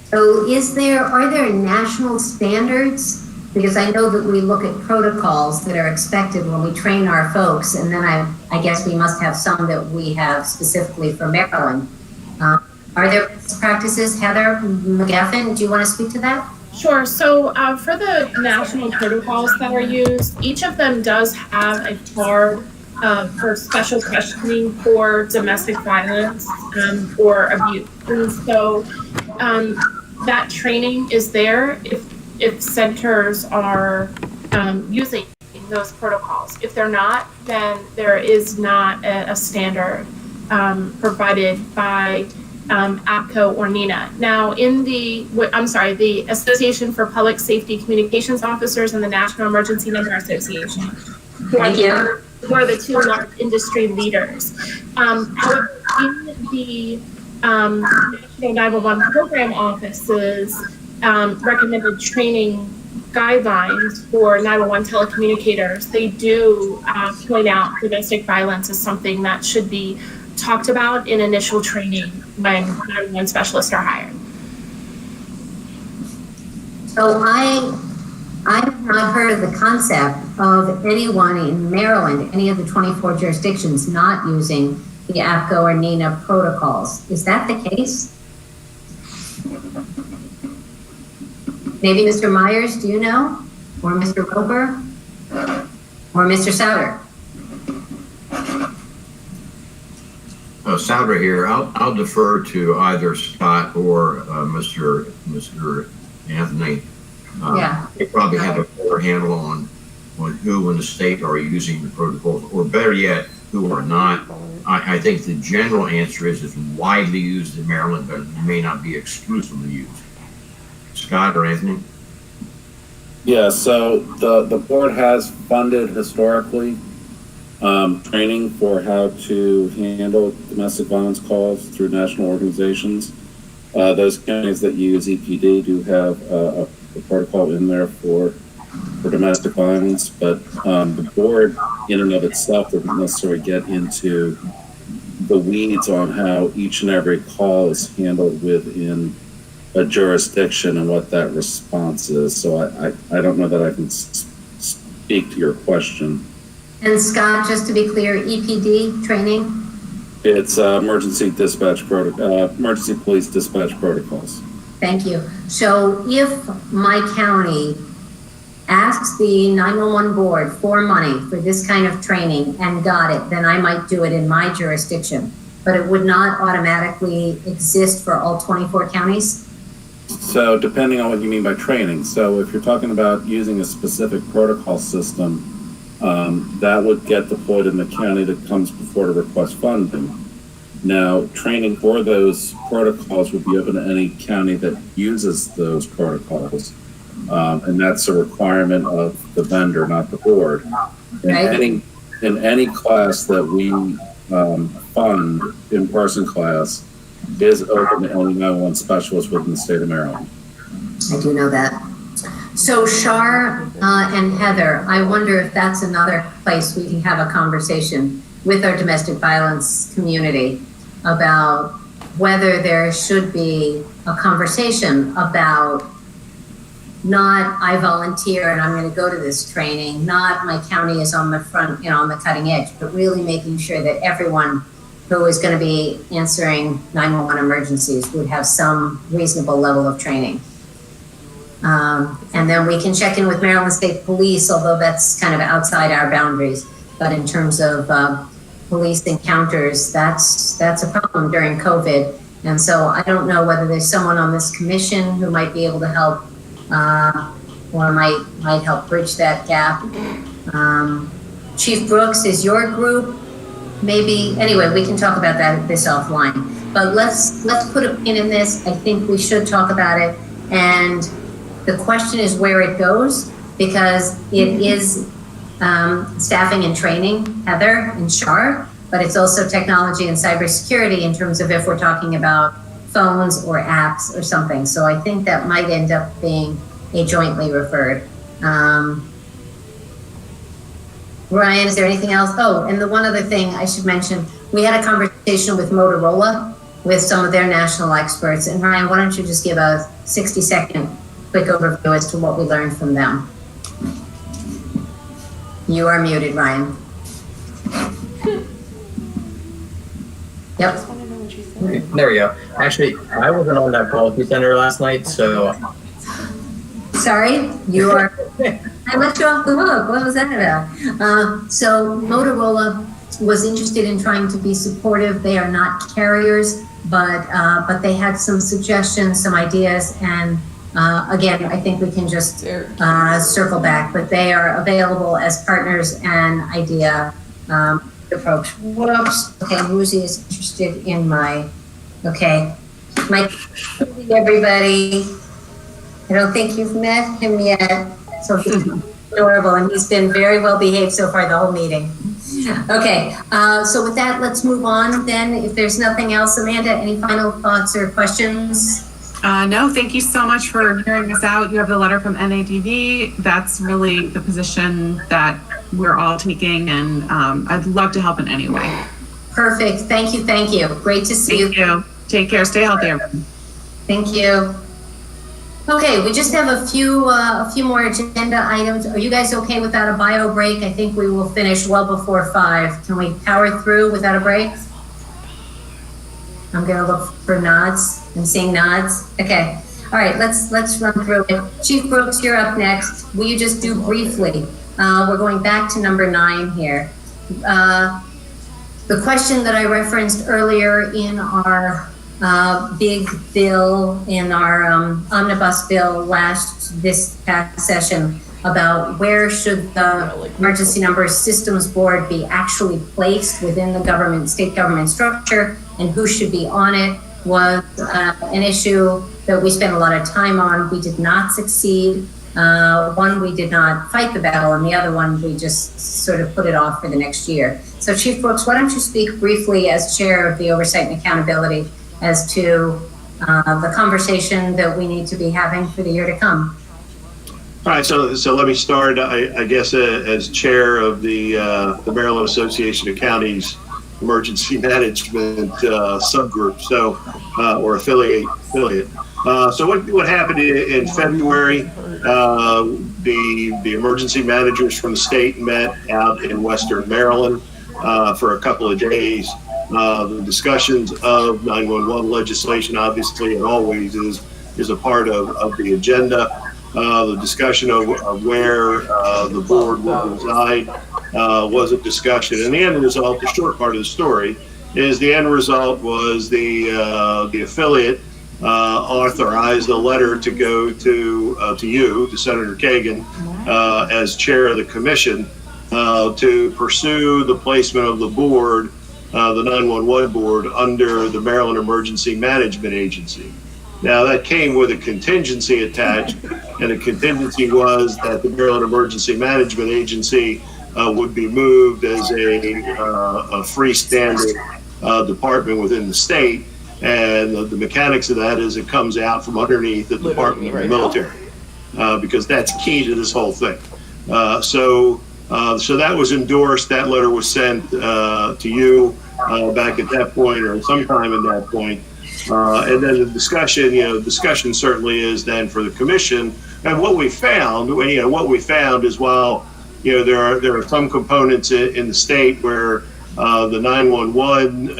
So are there national standards? Because I know that we look at protocols that are expected when we train our folks, and then I guess we must have some that we have specifically for Maryland. Are there best practices? Heather McGaffin, do you want to speak to that? Sure. So for the national protocols that are used, each of them does have a card for special questioning for domestic violence or abuse. And so that training is there if centers are using those protocols. If they're not, then there is not a standard provided by APCO or NINA. Now, in the Association for Public Safety Communications Officers and the National Emergency Number Association, who are the two large industry leaders. However, in the National 911 Program Office's recommended training guidelines for 911 telecommunicators, they do point out domestic violence as something that should be talked about in initial training when 911 specialists are hired. So I have not heard of the concept of anyone in Maryland, any of the 24 jurisdictions, not using the APCO or NINA protocols. Is that the case? Maybe Mr. Myers, do you know? Or Mr. Roper? Or Mr. Souter? Souter here. I'll defer to either Scott or Mr. Anthony. They probably have a better handle on who in the state are using the protocols, or better yet, who are not. I think the general answer is it's widely used in Maryland, but it may not be exclusively used. Scott or Anthony? Yeah, so the board has funded historically training for how to handle domestic violence calls through national organizations. Those counties that use EPD do have a protocol in there for domestic violence, but the board in and of itself doesn't necessarily get into the weeds on how each and every call is handled within a jurisdiction and what that response is. So I don't know that I can speak to your question. And Scott, just to be clear, EPD training? It's emergency police dispatch protocols. Thank you. So if my county asks the 911 board for money for this kind of training and got it, then I might do it in my jurisdiction, but it would not automatically exist for all 24 counties? So depending on what you mean by training. So if you're talking about using a specific protocol system, that would get deployed in the county that comes before to request funding. Now, training for those protocols would be open to any county that uses those protocols. And that's a requirement of the vendor, not the board. In any class that we fund, in-person class, is open to any 911 specialist within the state of Maryland. I do know that. So Shar and Heather, I wonder if that's another place we can have a conversation with our domestic violence community about whether there should be a conversation about not I volunteer and I'm going to go to this training, not my county is on the front, on the cutting edge, but really making sure that everyone who is going to be answering 911 emergencies would have some reasonable level of training. And then we can check in with Maryland State Police, although that's kind of outside our boundaries. But in terms of police encounters, that's a problem during COVID. And so I don't know whether there's someone on this commission who might be able to help or might help bridge that gap. Chief Brooks, is your group maybe, anyway, we can talk about this offline. But let's put a pin in this. I think we should talk about it. And the question is where it goes, because it is staffing and training, Heather and Shar, but it's also technology and cybersecurity in terms of if we're talking about phones or apps or something. So I think that might end up being a jointly referred. Ryan, is there anything else? Oh, and the one other thing I should mention, we had a conversation with Motorola with some of their national experts. And Ryan, why don't you just give a 60-second quick overview as to what we learned from them? You are muted, Ryan. Yep. There we go. Actually, I wasn't on that policy center last night, so. Sorry, you are. I let you off the hook. What was that about? So Motorola was interested in trying to be supportive. They are not carriers, but they had some suggestions, some ideas, and again, I think we can just circle back. But they are available as partners and idea approach. Whoops. Okay, Woozy is interested in my. Okay, everybody. I don't think you've met him yet, so he's adorable, and he's been very well behaved so far the whole meeting. Okay, so with that, let's move on then. If there's nothing else, Amanda, any final thoughts or questions? No, thank you so much for hearing us out. You have the letter from NADV. That's really the position that we're all taking, and I'd love to help in any way. Perfect. Thank you. Thank you. Great to see you. Thank you. Take care. Stay healthy, everyone. Thank you. Okay, we just have a few more agenda items. Are you guys okay without a bio break? I think we will finish well before 5. Can we power through without a break? I'm gonna look for nods. I'm seeing nods. Okay. All right, let's run through it. Chief Brooks, you're up next. Will you just do briefly? We're going back to number 9 here. The question that I referenced earlier in our big bill, in our omnibus bill this past session, about where should the Emergency Numbers Systems Board be actually placed within the state government structure, and who should be on it, was an issue that we spent a lot of time on. We did not succeed. One, we did not fight the battle, and the other one, we just sort of put it off for the next year. So Chief Brooks, why don't you speak briefly as Chair of the Oversight and Accountability as to the conversation that we need to be having for the year to come. All right, so let me start, I guess, as chair of the Maryland Association of Counties Emergency Management subgroup, so or affiliate. So what happened in February? The emergency managers from the state met out in Western Maryland for a couple of days. The discussions of 911 legislation, obviously, and always is a part of the agenda. The discussion of where the board will reside was a discussion. And the end result, the short part of the story, is the end result was the affiliate authorized a letter to go to you, to Senator Kagan, as chair of the commission, to pursue the placement of the board, the 911 board, under the Maryland Emergency Management Agency. Now, that came with a contingency attached, and the contingency was that the Maryland Emergency Management Agency would be moved as a freestanding department within the state. And the mechanics of that is it comes out from underneath the Department of the Military, because that's key to this whole thing. So that was endorsed. That letter was sent to you back at that point, or sometime at that point. And then the discussion certainly is then for the commission. And what we found is while there are some components in the state where the 911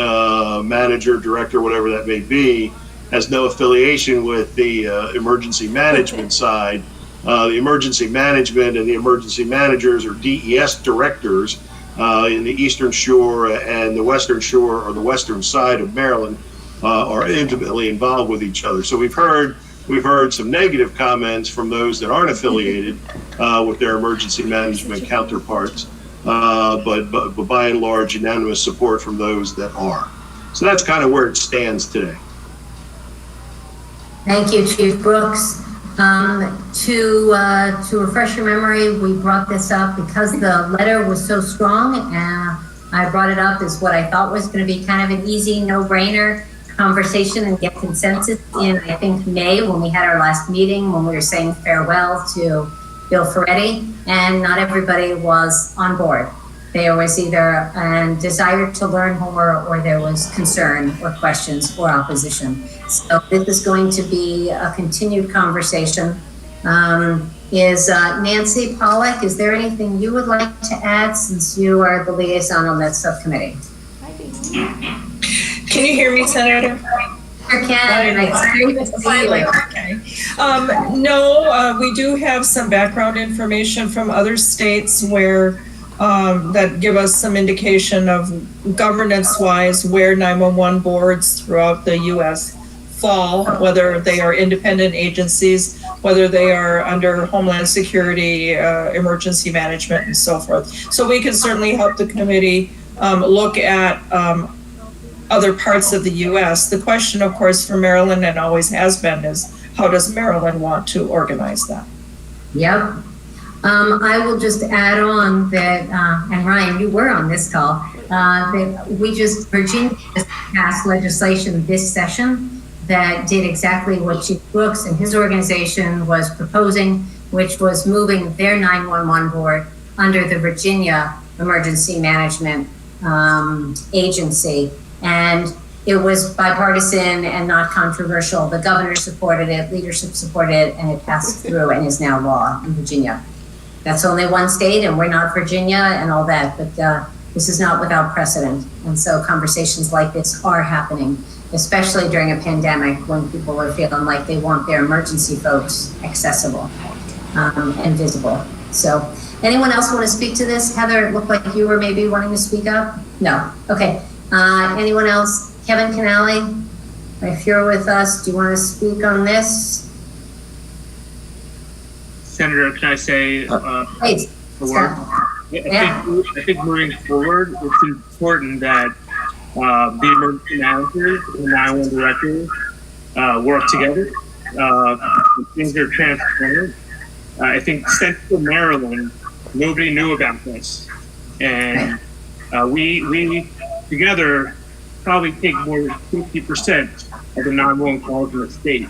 manager, director, whatever that may be, has no affiliation with the emergency management side. The emergency management and the emergency managers or DES directors in the Eastern Shore and the Western Shore, or the western side of Maryland, are intimately involved with each other. So we've heard some negative comments from those that aren't affiliated with their emergency management counterparts. but by and large, unanimous support from those that are. So that's kind of where it stands today. Thank you, Chief Brooks. To refresh your memory, we brought this up because the letter was so strong. I brought it up as what I thought was going to be kind of an easy, no-brainer conversation and get consensus in, I think, May when we had our last meeting, when we were saying farewell to Bill Ferretti, and not everybody was on board. There was either a desire to learn more, or there was concern or questions or opposition. So this is going to be a continued conversation. Is Nancy Pollack, is there anything you would like to add since you are the liaison on that subcommittee? Can you hear me, Senator? Sure can. Okay. No, we do have some background information from other states where that give us some indication of governance-wise where 911 boards throughout the U.S. fall, whether they are independent agencies, whether they are under Homeland Security, emergency management, and so forth. So we can certainly help the committee look at other parts of the U.S. The question, of course, for Maryland, and always has been, is how does Maryland want to organize that? Yep. I will just add on that, and Ryan, you were on this call, that Virginia just passed legislation this session that did exactly what Chief Brooks and his organization was proposing, which was moving their 911 board under the Virginia Emergency Management Agency. And it was bipartisan and not controversial. The governor supported it, leadership supported it, and it passed through and is now law in Virginia. That's only one state, and we're not Virginia and all that, but this is not without precedent. And so conversations like this are happening, especially during a pandemic when people are feeling like they want their emergency folks accessible and visible. So anyone else want to speak to this? Heather, it looked like you were maybe wanting to speak up. No, okay. Anyone else? Kevin Canale, if you're with us, do you want to speak on this? Senator, can I say Please. a word? I think moving forward, it's important that the emergency managers and 911 directors work together. Things are transparent. I think Central Maryland, nobody knew about this, and we together probably take more than 50% of the 911 calls in the state.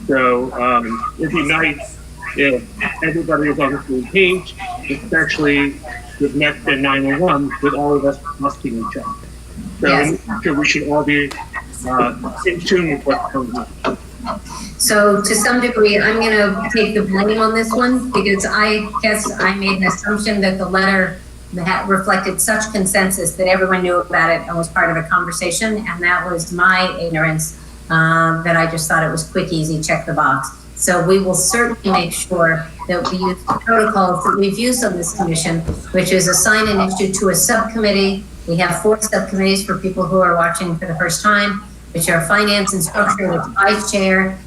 So it'd be nice if everybody was on the same page, especially with Next Gen 911, with all of us trusting each other. So yes. I'm sure we should all be in tune with what's going on. So to some degree, I'm going to take the blame on this one because I guess I made an assumption that the letter that reflected such consensus that everyone knew about it and was part of a conversation, and that was my ignorance, that I just thought it was quick, easy, check the box. So we will certainly make sure that we use the protocols that we've used on this commission, which is assign an issue to a subcommittee. We have 4 subcommittees for people who are watching for the first time, which are Finance and Structure, which I chair,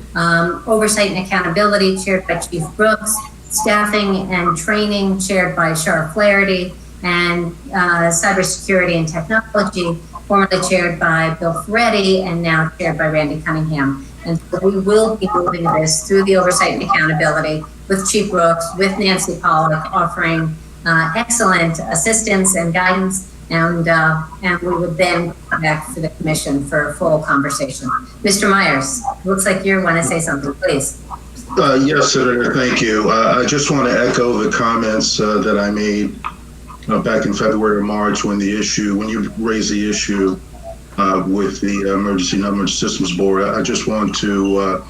Oversight and Accountability, chaired by Chief Brooks, Staffing and Training, chaired by Cheryl Flaherty, and Cybersecurity and Technology, formerly chaired by Bill Ferretti and now chaired by Randy Cunningham. And so we will be moving this through the Oversight and Accountability with Chief Brooks, with Nancy Pollack, offering excellent assistance and guidance, and we would then come back to the commission for a full conversation. Mr. Myers, looks like you want to say something, please. Yes, Senator, thank you. I just want to echo the comments that I made back in February or March when you raised the issue with the Emergency Number Systems Board. I just want to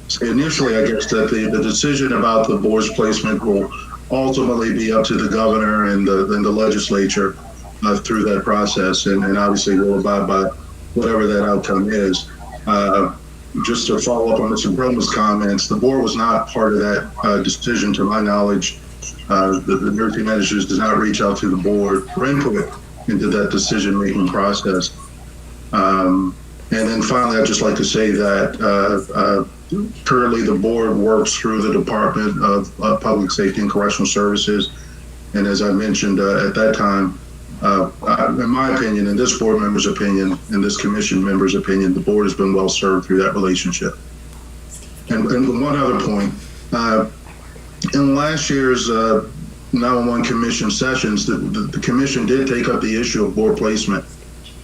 say initially, I guess, that the decision about the board's placement will ultimately be up to the governor and the legislature through that process, and obviously we'll abide by whatever that outcome is. Just to follow up on Mr. Broman's comments, the board was not part of that decision, to my knowledge. The emergency managers did not reach out to the board for input into that decision-making process. And then finally, I'd just like to say that currently the board works through the Department of Public Safety and Correctional Services, And as I mentioned at that time, in my opinion, in this board member's opinion, in this commission member's opinion, the board has been well served through that relationship. And one other point, in last year's 911 commission sessions, the commission did take up the issue of board placement.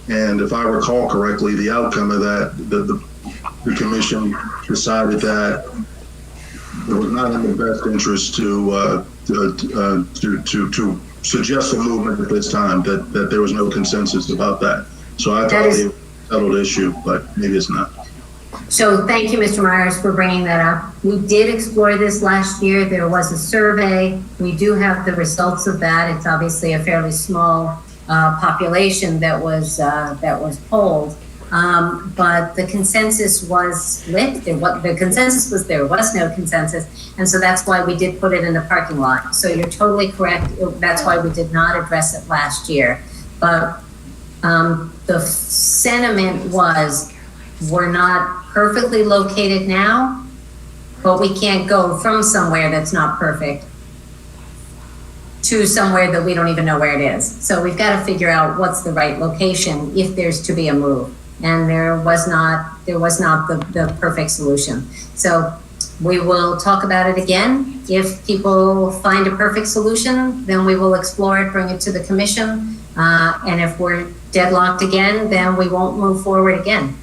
And if I recall correctly, the outcome of that, the commission decided that it was not in the best interest to suggest a movement at this time, that there was no consensus about that. So I thought it was a settled issue, but maybe it's not. So thank you, Mr. Myers, for bringing that up. We did explore this last year. There was a survey. We do have the results of that. It's obviously a fairly small population that was polled, but the consensus was split. The consensus was there was no consensus, and so that's why we did put it in the parking lot. So you're totally correct. That's why we did not address it last year. But the sentiment was, we're not perfectly located now, but we can't go from somewhere that's not perfect to somewhere that we don't even know where it is. So we've got to figure out what's the right location if there's to be a move. And there was not the perfect solution. So we will talk about it again. If people find a perfect solution, then we will explore it, bring it to the commission. And if we're deadlocked again, then we won't move forward again.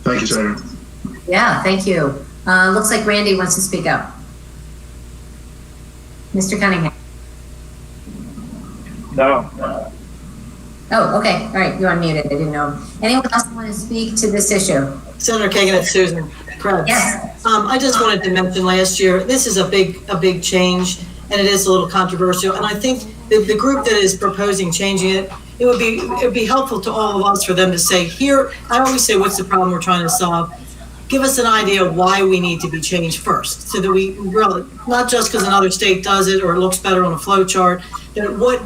Thank you, Senator. Yeah, thank you. Looks like Randy wants to speak up. Mr. Cunningham. No. Oh, okay. All right. You're unmuted. I didn't know. Anyone else want to speak to this issue? Senator Kagan, it's Susan Krebs. Yes. I just wanted to mention last year, this is a big change, and it is a little controversial. And I think the group that is proposing changing it, it would be helpful to all of us for them to say, here, I always say, what's the problem we're trying to solve? Give us an idea of why we need to be changed first, so that we really, not just because another state does it or it looks better on a flow chart, that what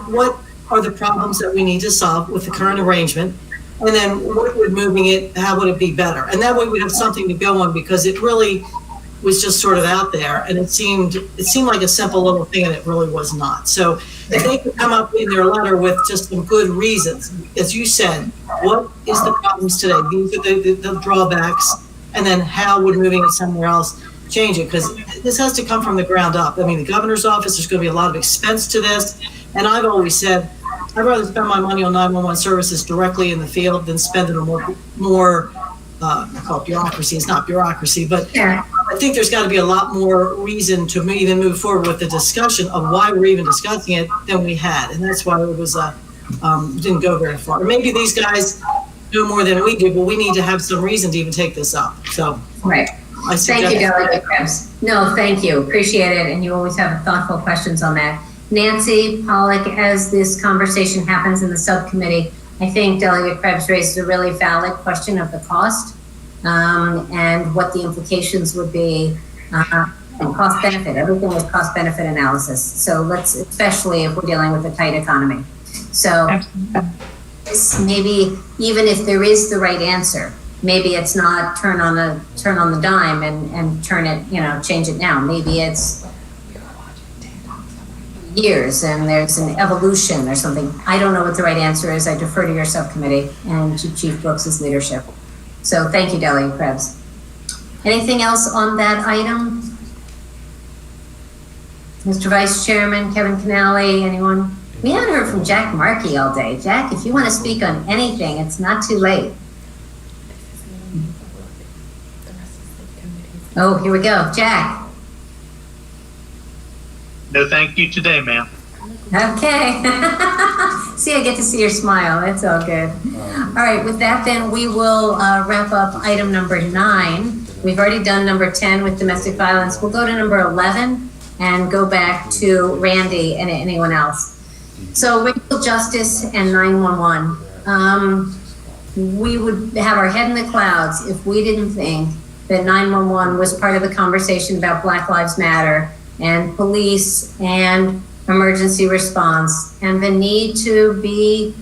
are the problems that we need to solve with the current arrangement, and then what would moving it, how would it be better? And that way we have something to go on, because it really was just sort of out there, and it seemed like a simple little thing, and it really was not. So if they could come up in their letter with just some good reasons, as you said, what is the problems today? These are the drawbacks, and then how would moving it somewhere else change it? Because this has to come from the ground up. I mean, the governor's office, there's going to be a lot of expense to this, and I've always said, I'd rather spend my money on 911 services directly in the field than spend it on more I call it bureaucracy. It's not bureaucracy, but I think there's got to be a lot more reason to even move forward with the discussion of why we're even discussing it than we had, and that's why it was didn't go very far. Maybe these guys know more than we do, but we need to have some reason to even take this up. So right. Thank you, Delegate Krebs. No, thank you. Appreciate it, and you always have thoughtful questions on that. Nancy Pollock, as this conversation happens in the subcommittee, I think Delegate Krebs raises a really valid question of the cost and what the implications would be, and cost benefit, everything with cost benefit analysis. So let's, especially if we're dealing with a tight economy. So maybe even if there is the right answer, maybe it's not turn on the dime and turn it, change it now. Maybe it's years and there's an evolution or something. I don't know what the right answer is. I defer to your subcommittee and to Chief Brooks's leadership. So thank you, Delegate Krebs. Anything else on that item? Mr. Vice Chairman, Kevin Canale, anyone? We haven't heard from Jack Markey all day. Jack, if you want to speak on anything, it's not too late. Oh, here we go. Jack. No, thank you today, ma'am. Okay. See, I get to see your smile. That's all good. All right, with that then, we will wrap up item number 9. We've already done number 10 with domestic violence. We'll go to number 11 and go back to Randy and anyone else. So racial justice and 911. We would have our head in the clouds if we didn't think that 911 was part of the conversation about Black Lives Matter and police and emergency response and the need to be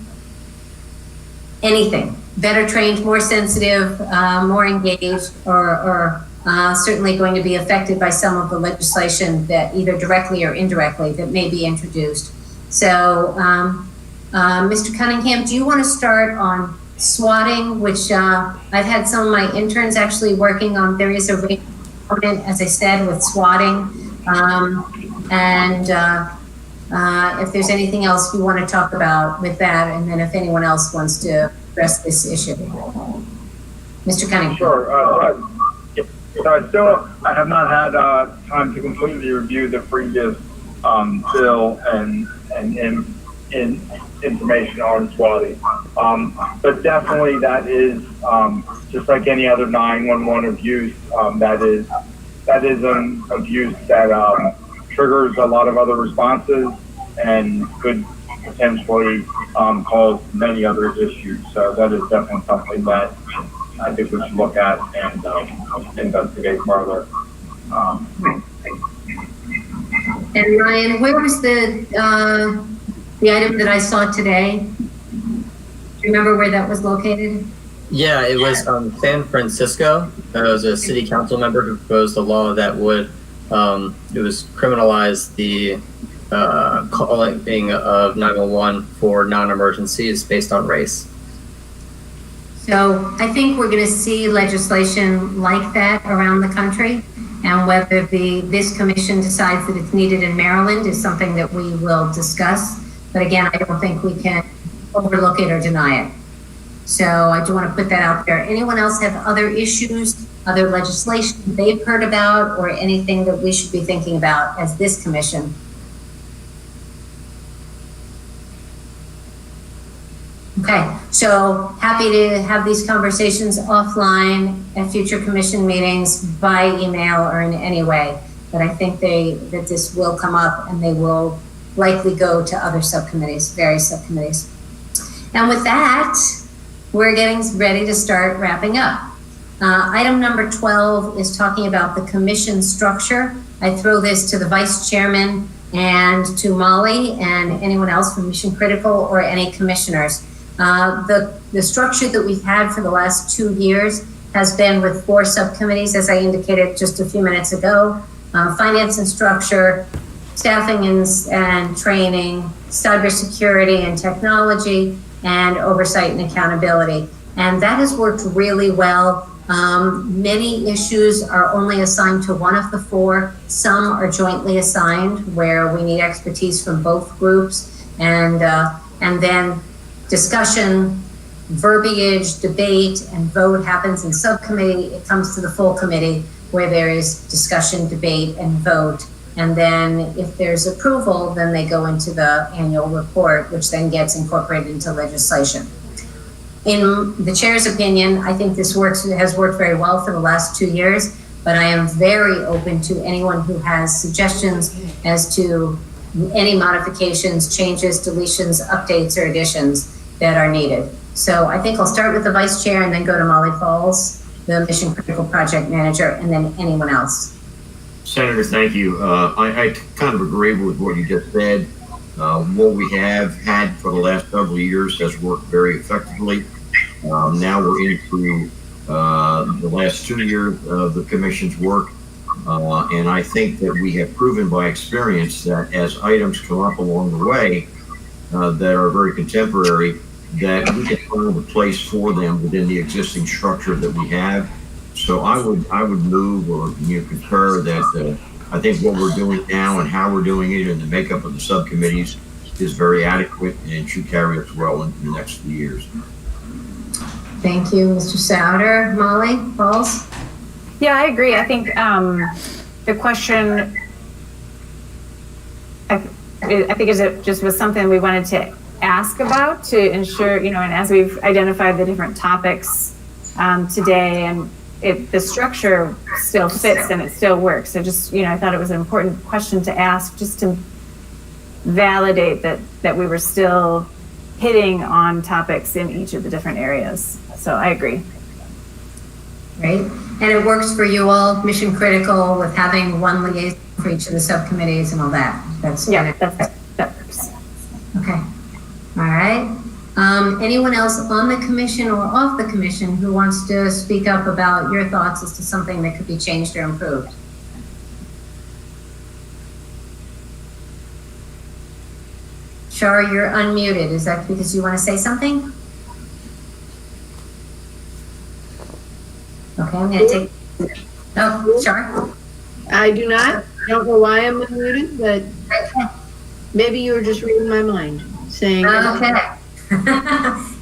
anything, better trained, more sensitive, more engaged, or certainly going to be affected by some of the legislation that either directly or indirectly that may be introduced. So, Mr. Cunningham, do you want to start on swatting, which I've had some of my interns actually working on. There is a rate component, as I said, with swatting. If there's anything else you want to talk about with that, and then if anyone else wants to address this issue. Mr. Cunningham. Sure. I have not had time to completely review the previous bill and information on swatting. But definitely that is just like any other 911 abuse. That is an abuse that triggers a lot of other responses and could potentially cause many other issues. So that is definitely something that I think we should look at and investigate further. And Ryan, where was the item that I saw today? Do you remember where that was located? Yeah, it was San Francisco. There was a city council member who proposed a law that would it was criminalize the calling of 911 for non-emergencies based on race. So I think we're going to see legislation like that around the country, and whether this commission decides that it's needed in Maryland is something that we will discuss. But again, I don't think we can overlook it or deny it. So I do want to put that out there. Anyone else have other issues, other legislation they've heard about, or anything that we should be thinking about as this commission? Okay, so happy to have these conversations offline at future commission meetings, by email, or in any way. But I think that this will come up, and they will likely go to other subcommittees, various subcommittees. And with that, we're getting ready to start wrapping up. Item number 12 is talking about the commission structure. I throw this to the vice chairman and to Molly and anyone else from Mission Critical or any commissioners. The structure that we've had for the last 2 years has been with 4 subcommittees, as I indicated just a few minutes ago: finance and structure, staffing and training, cybersecurity and technology, and oversight and accountability. And that has worked really well. Many issues are only assigned to one of the 4. Some are jointly assigned, where we need expertise from both groups. And then discussion, verbiage, debate, and vote happens in subcommittee. It comes to the full committee, where there is discussion, debate, and vote. And then if there's approval, then they go into the annual report, which then gets incorporated into legislation. In the chair's opinion, I think this has worked very well for the last 2 years, but I am very open to anyone who has suggestions as to any modifications, changes, deletions, updates, or additions that are needed. So I think I'll start with the vice chair and then go to Molly Falls, the Mission Critical Project Manager, and then anyone else. Senator, thank you. I kind of agree with what you just said. What we have had for the last several years has worked very effectively. Now we're into the last 2 years of the commission's work. And I think that we have proven by experience that as items come up along the way that are very contemporary, that we can find a place for them within the existing structure that we have. So I would move or concur that I think what we're doing now and how we're doing it and the makeup of the subcommittees is very adequate and should carry us well into the next few years. Thank you, Mr. Souter. Molly Falls? Yeah, I agree. I think the question, I think it just was something we wanted to ask about to ensure, and as we've identified the different topics today, and the structure still fits and it still works. So just, I thought it was an important question to ask, just to validate that we were still hitting on topics in each of the different areas. So I agree. Great. And it works for you all, Mission Critical, with having one liaison for each of the subcommittees and all that. That works. Okay. All right. Anyone else on the commission or off the commission who wants to speak up about your thoughts as to something that could be changed or improved? Shar, you're unmuted. Is that because you want to say something? Okay, I'm going to take. Oh, Shar? I do not. I don't know why I'm unmuted, but maybe you were just reading my mind, saying. Okay.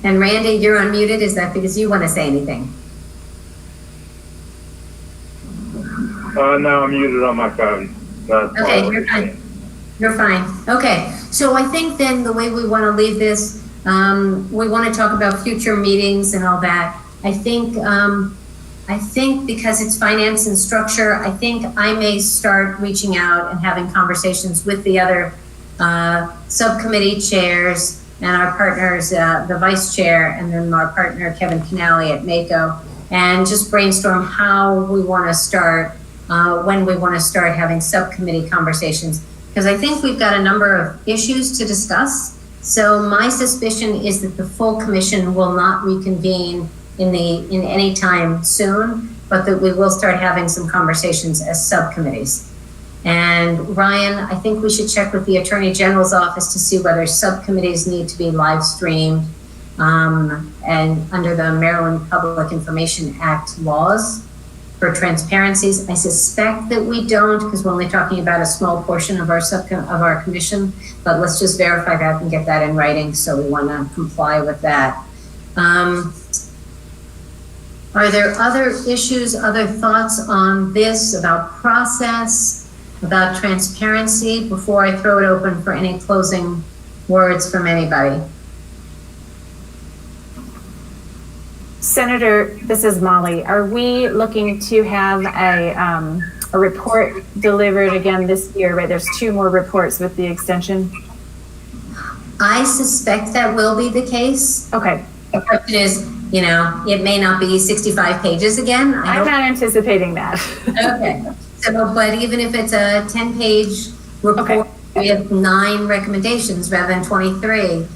And Randy, you're unmuted. Is that because you want to say anything? No, I'm muted on my phone. Okay, you're fine. You're fine. Okay, so I think then the way we want to leave this, we want to talk about future meetings and all that. I think because it's finance and structure, I think I may start reaching out and having conversations with the other subcommittee chairs and our partners, the vice chair, and then our partner, Kevin Canale at MACO, and just brainstorm how we want to start, when we want to start having subcommittee conversations. Because I think we've got a number of issues to discuss. So my suspicion is that the full commission will not reconvene in any time soon, but that we will start having some conversations as subcommittees. And Ryan, I think we should check with the Attorney General's office to see whether subcommittees need to be live streamed and under the Maryland Public Information Act laws for transparencies. I suspect that we don't, because we're only talking about a small portion of our commission, but let's just verify that and get that in writing. So we want to comply with that. Are there other issues, other thoughts on this about process, about transparency before I throw it open for any closing words from anybody? Senator, this is Molly. Are we looking to have a report delivered again this year, right? There's 2 more reports with the extension. I suspect that will be the case. Okay. The question is, it may not be 65 pages again. I'm not anticipating that. Okay. So, but even if it's a 10-page report, okay, we have 9 recommendations rather than 23.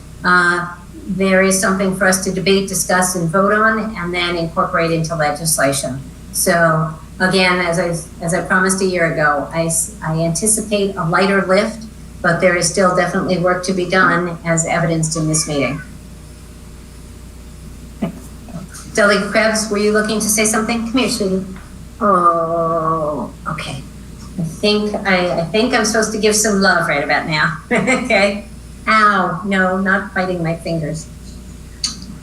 There is something for us to debate, discuss, and vote on, and then incorporate into legislation. So again, as I promised a year ago, I anticipate a lighter lift, but there is still definitely work to be done, as evidenced in this meeting. Delegate Krebs, were you looking to say something? Come here, sweetie. Oh, okay. I think I'm supposed to give some love right about now. Okay. Ow, no, not biting my fingers.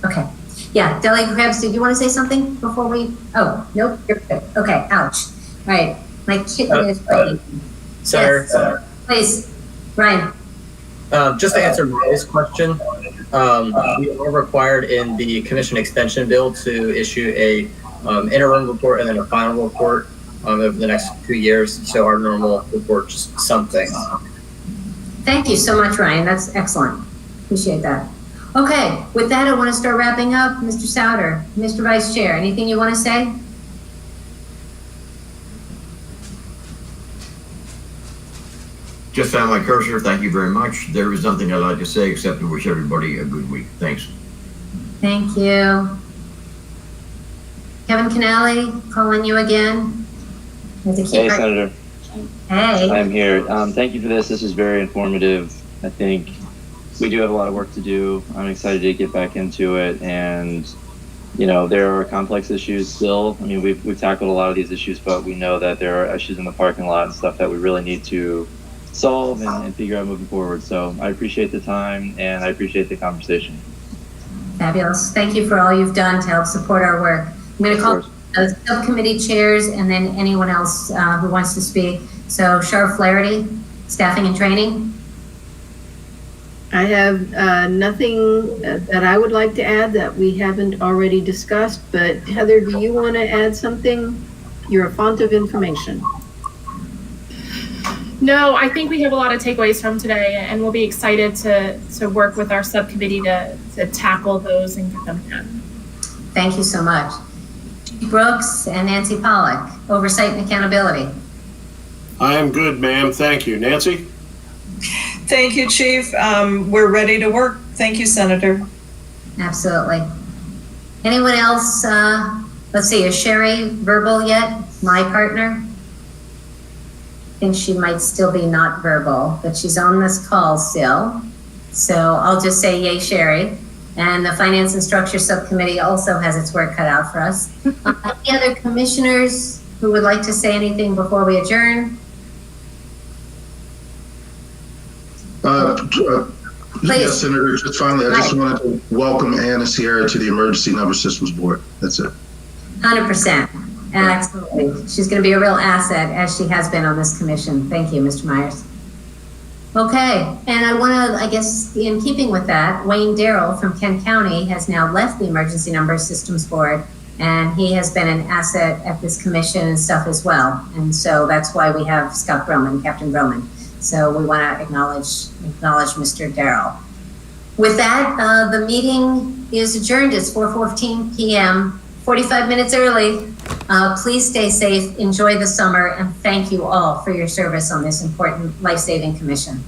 Okay. Yeah, Delegate Krebs, did you want to say something before we? Oh, nope, you're good. Okay, ouch. All right, my kitten is biting. Senator. Yes. Please, Ryan. Just to answer May's question, we are required in the commission extension bill to issue a interim report and then a final report over the next 2 years. So our normal report, just something. Thank you so much, Ryan. That's excellent. Appreciate that. Okay, with that, I want to start wrapping up. Mr. Souter, Mr. Vice Chair, anything you want to say? Just found my cursor. Thank you very much. There is nothing I'd like to say except to wish everybody a good week. Thanks. Thank you. Kevin Canale, calling you again. Hey, Senator. Hey. I'm here. Thank you for this. This is very informative. I think we do have a lot of work to do. I'm excited to get back into it. And, there are complex issues still. I mean, we've tackled a lot of these issues, but we know that there are issues in the parking lot and stuff that we really need to solve and figure out moving forward. So I appreciate the time and I appreciate the conversation. Fabulous. Thank you for all you've done to help support our work. I'm going to call the subcommittee chairs and then anyone else who wants to speak. So Cheryl Flaherty, staffing and training. I have nothing that I would like to add that we haven't already discussed, but Heather, do you want to add something? You're a font of information. No, I think we have a lot of takeaways from today, and we'll be excited to work with our subcommittee to tackle those and get them done. Thank you so much. Brooks and Nancy Pollock, oversight and accountability. I am good, ma'am. Thank you. Nancy? Thank you, Chief. We're ready to work. Thank you, Senator. Absolutely. Anyone else? Let's see, is Sherry verbal yet? My partner? I think she might still be not verbal, but she's on this call still. So I'll just say yay, Sherry. And the Finance and Structure Subcommittee also has its work cut out for us. Any other commissioners who would like to say anything before we adjourn? Yes, Senator, just finally, I just wanted to welcome Anna Sierra to the Emergency Number Systems Board. That's it. 100%. Absolutely. She's going to be a real asset, as she has been on this commission. Thank you, Mr. Myers. Okay, and I want to, I guess, in keeping with that, Wayne Darrell from Kent County has now left the Emergency Number Systems Board, and he has been an asset at this commission and stuff as well. And so that's why we have Scott Broman, Captain Broman. So we want to acknowledge Mr. Darrell. With that, the meeting is adjourned. It's 4:14 p.m., 45 minutes early. Please stay safe, enjoy the summer, and thank you all for your service on this important life-saving commission.